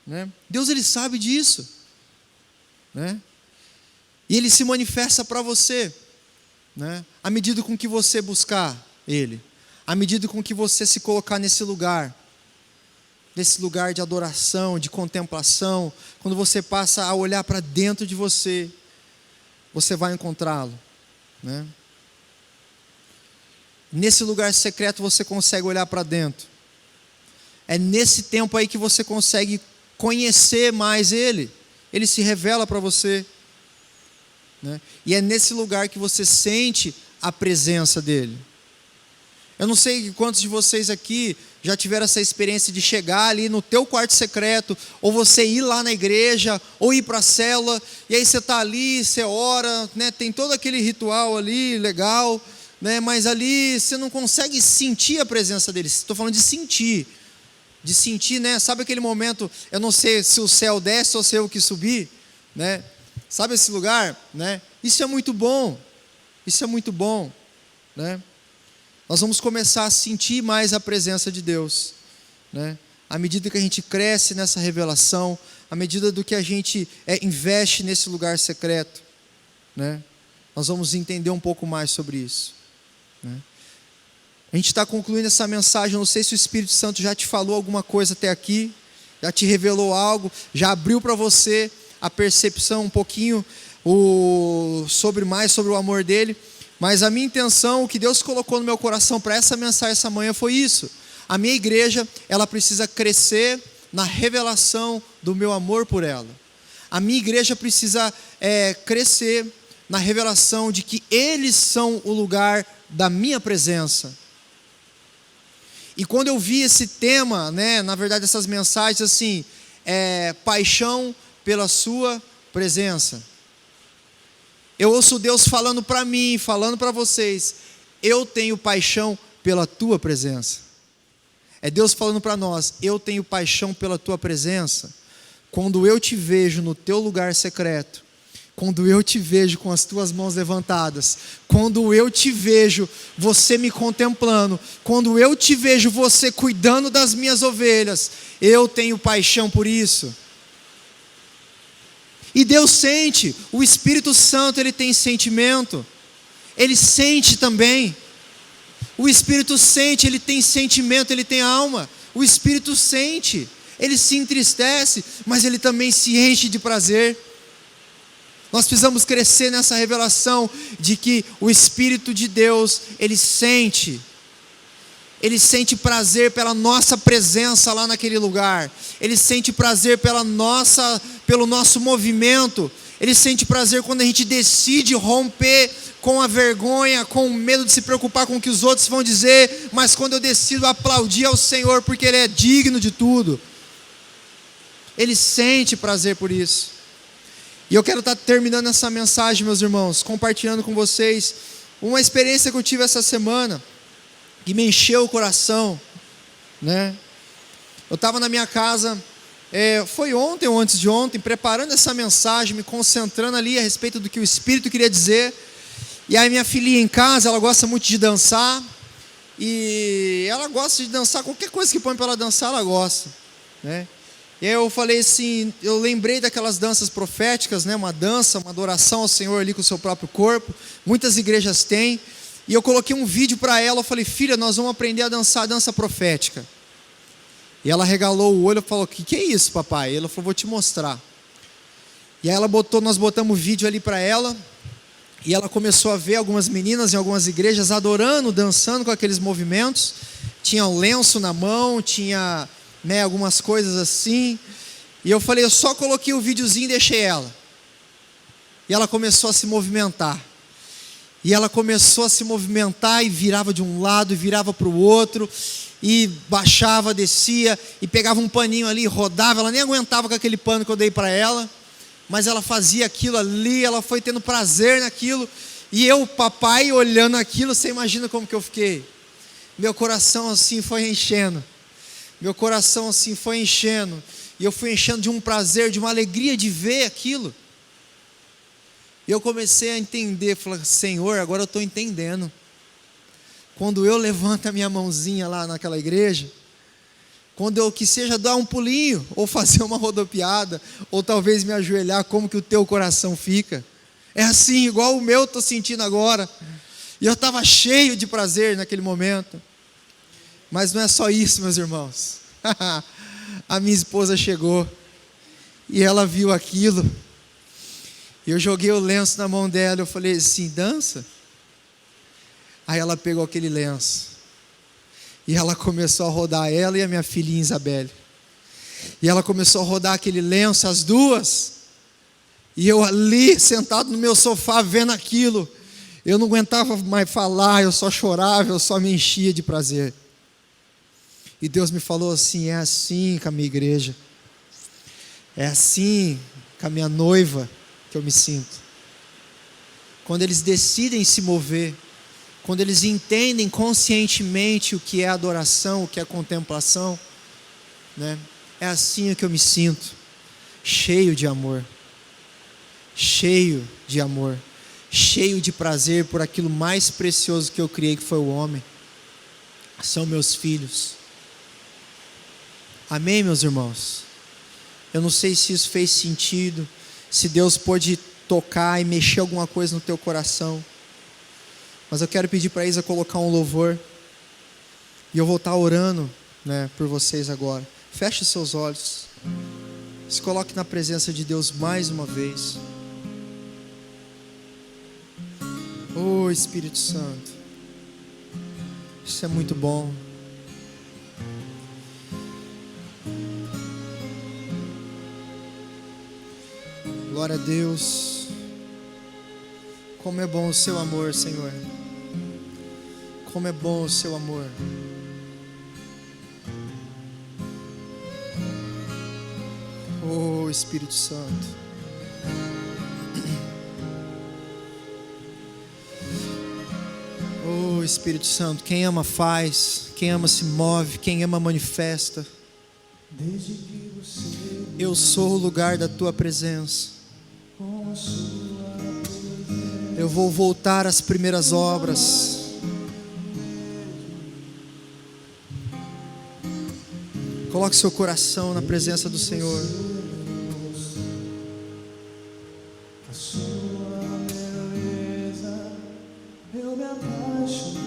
né? Deus, Ele sabe disso, né? E Ele se manifesta para você, né? À medida com que você buscar Ele, à medida com que você se colocar nesse lugar de adoração, de contemplação, quando você passa a olhar para dentro de você, você vai encontrá-lo, né? Nesse lugar secreto você consegue olhar para dentro. É nesse tempo aí que você consegue conhecer mais Ele. Ele se revela para você, né? E é nesse lugar que você sente a presença dEle. Eu não sei quantos de vocês aqui já tiveram essa experiência de chegar ali no teu quarto secreto, ou você ir lá na igreja, ou ir para a célula, e aí você está ali, você ora, né, tem todo aquele ritual ali, legal, né, mas ali você não consegue sentir a presença dele. Estou falando de sentir, né, sabe aquele momento, eu não sei se o céu desce ou se eu que subir, né, sabe esse lugar, né? Isso é muito bom, né? Nós vamos começar a sentir mais a presença de Deus, né? À medida que a gente cresce nessa revelação, à medida do que a gente investe nesse lugar secreto, né? Nós vamos entender um pouco mais sobre isso, né? A gente está concluindo essa mensagem. Eu não sei se o Espírito Santo já te falou alguma coisa até aqui, já te revelou algo, já abriu para você a percepção um pouquinho sobre o amor dele. Mas a minha intenção, o que Deus colocou no meu coração para essa mensagem essa manhã foi isso. A minha igreja, ela precisa crescer na revelação do meu amor por ela. A minha igreja precisa crescer na revelação de que eles são o lugar da minha presença. E quando eu vi esse tema, né, na verdade essas mensagens assim, paixão pela sua presença. Eu ouço Deus falando para mim, falando para vocês: eu tenho paixão pela tua presença. É Deus falando para nós: eu tenho paixão pela tua presença. Quando eu te vejo no teu lugar secreto, quando eu te vejo com as tuas mãos levantadas, quando eu te vejo você me contemplando, quando eu te vejo você cuidando das minhas ovelhas, eu tenho paixão por isso. E Deus sente, o Espírito Santo, Ele tem sentimento, Ele sente também. O Espírito sente, Ele tem sentimento, Ele tem alma. O Espírito sente, Ele se entristece, mas Ele também se enche de prazer. Nós precisamos crescer nessa revelação de que o Espírito de Deus, Ele sente prazer pela nossa presença lá naquele lugar. Ele sente prazer pelo nosso movimento Ele sente prazer quando a gente decide romper com a vergonha, com o medo de se preocupar com o que os outros vão dizer, mas quando eu decido aplaudir ao Senhor, porque Ele é digno de tudo. Ele sente prazer por isso. E eu quero estar terminando essa mensagem, meus irmãos, compartilhando com vocês uma experiência que eu tive essa semana, que me encheu o coração, né? Eu estava na minha casa, foi ontem ou antes de ontem, preparando essa mensagem, me concentrando ali a respeito do que o Espírito queria dizer. E aí minha filhinha em casa, ela gosta muito de dançar, e ela gosta de dançar, qualquer coisa que põe para ela dançar, ela gosta, né? E aí eu falei assim, eu lembrei daquelas danças proféticas, né? Uma dança, uma adoração ao Senhor ali com o seu próprio corpo, muitas igrejas têm, e eu coloquei um vídeo para ela, eu falei, filha, nós vamos aprender a dançar a dança profética. E ela regalou o olho e falou, o que é isso, papai? E ela falou, vou te mostrar. E aí nós botamos o vídeo ali para ela, e ela começou a ver algumas meninas em algumas igrejas adorando, dançando com aqueles movimentos. Tinha um lenço na mão, tinha, né, algumas coisas assim. E eu falei, eu só coloquei o videozinho e deixei ela. E ela começou a se movimentar. E ela começou a se movimentar e virava de um lado e virava para o outro. E baixava, descia e pegava um paninho ali, rodava. Ela nem aguentava com aquele pano que eu dei para ela. Mas ela fazia aquilo ali, ela foi tendo prazer naquilo. E eu, papai, olhando aquilo, você imagina como que eu fiquei? Meu coração assim foi enchendo. Meu coração assim foi enchendo. E eu fui enchendo de um prazer, de uma alegria de ver aquilo. E eu comecei a entender, falei, Senhor, agora eu estou entendendo. Quando eu levanto a minha mãozinha lá naquela igreja, quando eu que seja dar um pulinho, ou fazer uma rodopiada, ou talvez me ajoelhar, como que o teu coração fica? É assim, igual o meu estou sentindo agora. E eu estava cheio de prazer naquele momento. Mas não é só isso, meus irmãos. A minha esposa chegou, e ela viu aquilo. E eu joguei o lenço na mão dela, eu falei assim, dança? Aí ela pegou aquele lenço. E ela começou a rodar, ela e a minha filhinha Isabelle. E ela começou a rodar aquele lenço, as duas. E eu ali, sentado no meu sofá, vendo aquilo. Eu não aguentava mais falar, eu só chorava, eu só me enchia de prazer. E Deus me falou assim, é assim com a minha igreja. É assim com a minha noiva que eu me sinto. Quando eles decidem se mover, quando eles entendem conscientemente o que é adoração, o que é contemplação, né? É assim que eu me sinto, cheio de amor, cheio de amor, cheio de prazer por aquilo mais precioso que eu criei, que foi o homem. São meus filhos. Amém, meus irmãos? Eu não sei se isso fez sentido, se Deus pôde tocar e mexer alguma coisa no teu coração. Mas eu quero pedir para a Isa colocar um louvor. E eu vou estar orando, né, por vocês agora. Feche os seus olhos. Se coloque na presença de Deus mais uma vez. Oh, Espírito Santo. Isso é muito bom. Glória a Deus. Como é bom o seu amor, Senhor. Como é bom o seu amor. Oh, Espírito Santo. Oh, Espírito Santo, quem ama faz, quem ama se move, quem ama manifesta. Eu sou o lugar da tua presença. Eu vou voltar às primeiras obras. Coloque seu coração na presença do Senhor.
A sua beleza, eu me apaixonei.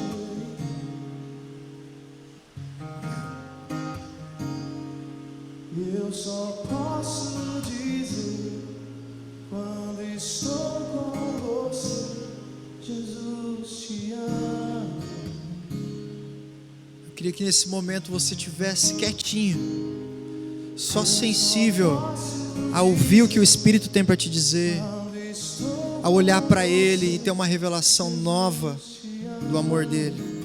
Eu só posso dizer, quando estou com você, Jesus te ama.
Eu queria que nesse momento você estivesse quietinho, só sensível a ouvir o que o Espírito tem para te dizer. a olhar para Ele e ter uma revelação nova do amor dEle.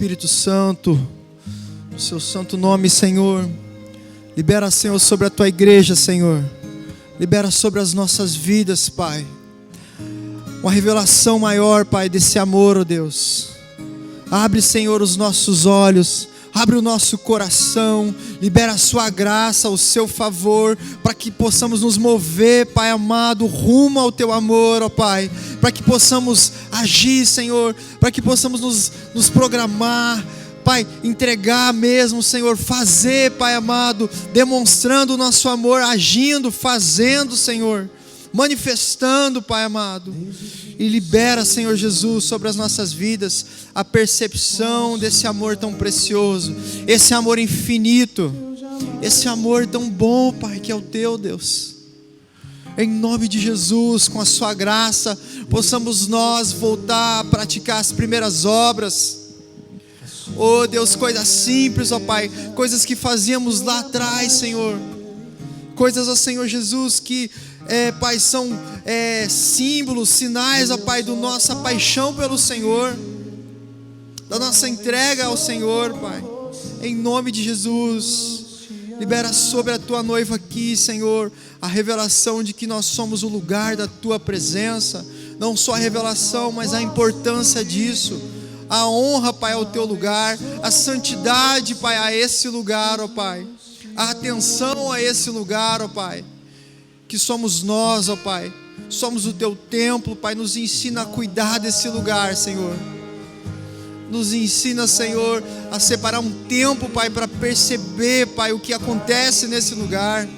Espírito Santo, o seu santo nome, Senhor, libera, Senhor, sobre a tua igreja, Senhor, libera sobre as nossas vidas, Pai, uma revelação maior, Pai, desse amor, ó Deus. Abre, Senhor, os nossos olhos, abre o nosso coração, libera a sua graça, o seu favor, para que possamos nos mover, Pai amado, rumo ao teu amor, ó Pai, para que possamos agir, Senhor, para que possamos nos programar, Pai, entregar mesmo, Senhor, fazer, Pai amado, demonstrando o nosso amor, agindo, fazendo, Senhor, manifestando, Pai amado. E libera, Senhor Jesus, sobre as nossas vidas a percepção desse amor tão precioso, esse amor infinito, esse amor tão bom, Pai, que é o teu, Deus. Em nome de Jesus, com a sua graça, possamos nós voltar a praticar as primeiras obras. Oh Deus, coisas simples, ó Pai, coisas que fazíamos lá atrás, Senhor. Coisas, ó Senhor Jesus, que, Pai, são símbolos, sinais, ó Pai, da nossa paixão pelo Senhor, da nossa entrega ao Senhor, Pai. Em nome de Jesus, libera sobre a Tua noiva aqui, Senhor, a revelação de que nós somos o lugar da Tua presença. Não só a revelação, mas a importância disso. A honra, Pai, ao Teu lugar. A santidade, Pai, a esse lugar, ó Pai. A atenção a esse lugar, ó Pai. Que somos nós, ó Pai. Somos o Teu templo, Pai. Nos ensina a cuidar desse lugar, Senhor. Nos ensina, Senhor, a separar um tempo, Pai, para perceber, Pai, o que acontece nesse lugar.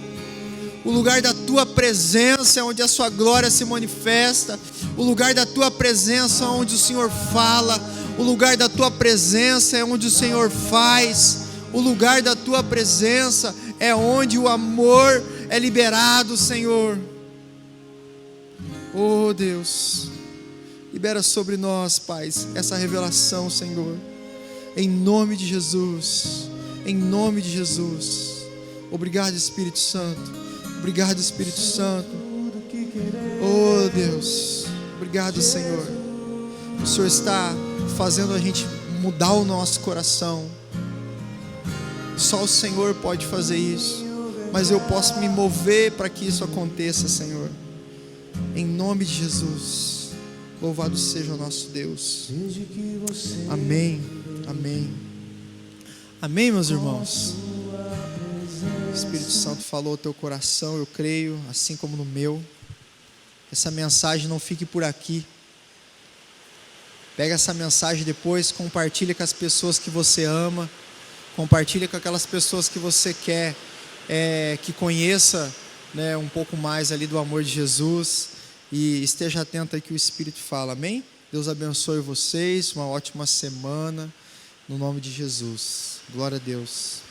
O lugar da Tua presença é onde a Sua glória se manifesta. O lugar da Tua presença é onde o Senhor fala. O lugar da Tua presença é onde o Senhor faz. O lugar da Tua presença é onde o amor é liberado, Senhor. Oh Deus, libera sobre nós, Pai, essa revelação, Senhor. Em nome de Jesus. Em nome de Jesus. Obrigado, Espírito Santo. Obrigado, Espírito Santo. Oh Deus, obrigado, Senhor. O Senhor está fazendo a gente mudar o nosso coração. Só o Senhor pode fazer isso, mas eu posso me mover para que isso aconteça, Senhor. Em nome de Jesus. Louvado seja o nosso Deus. Amém. Amém. Amém, meus irmãos. O Espírito Santo falou ao teu coração, eu creio, assim como no meu. Essa mensagem não fique por aqui. Pega essa mensagem depois, compartilha com as pessoas que você ama, compartilha com aquelas pessoas que você quer que conheça, né, um pouco mais ali do amor de Jesus, e esteja atento aí que o Espírito fala, amém? Deus abençoe vocês, uma ótima semana, no nome de Jesus. Glória a Deus.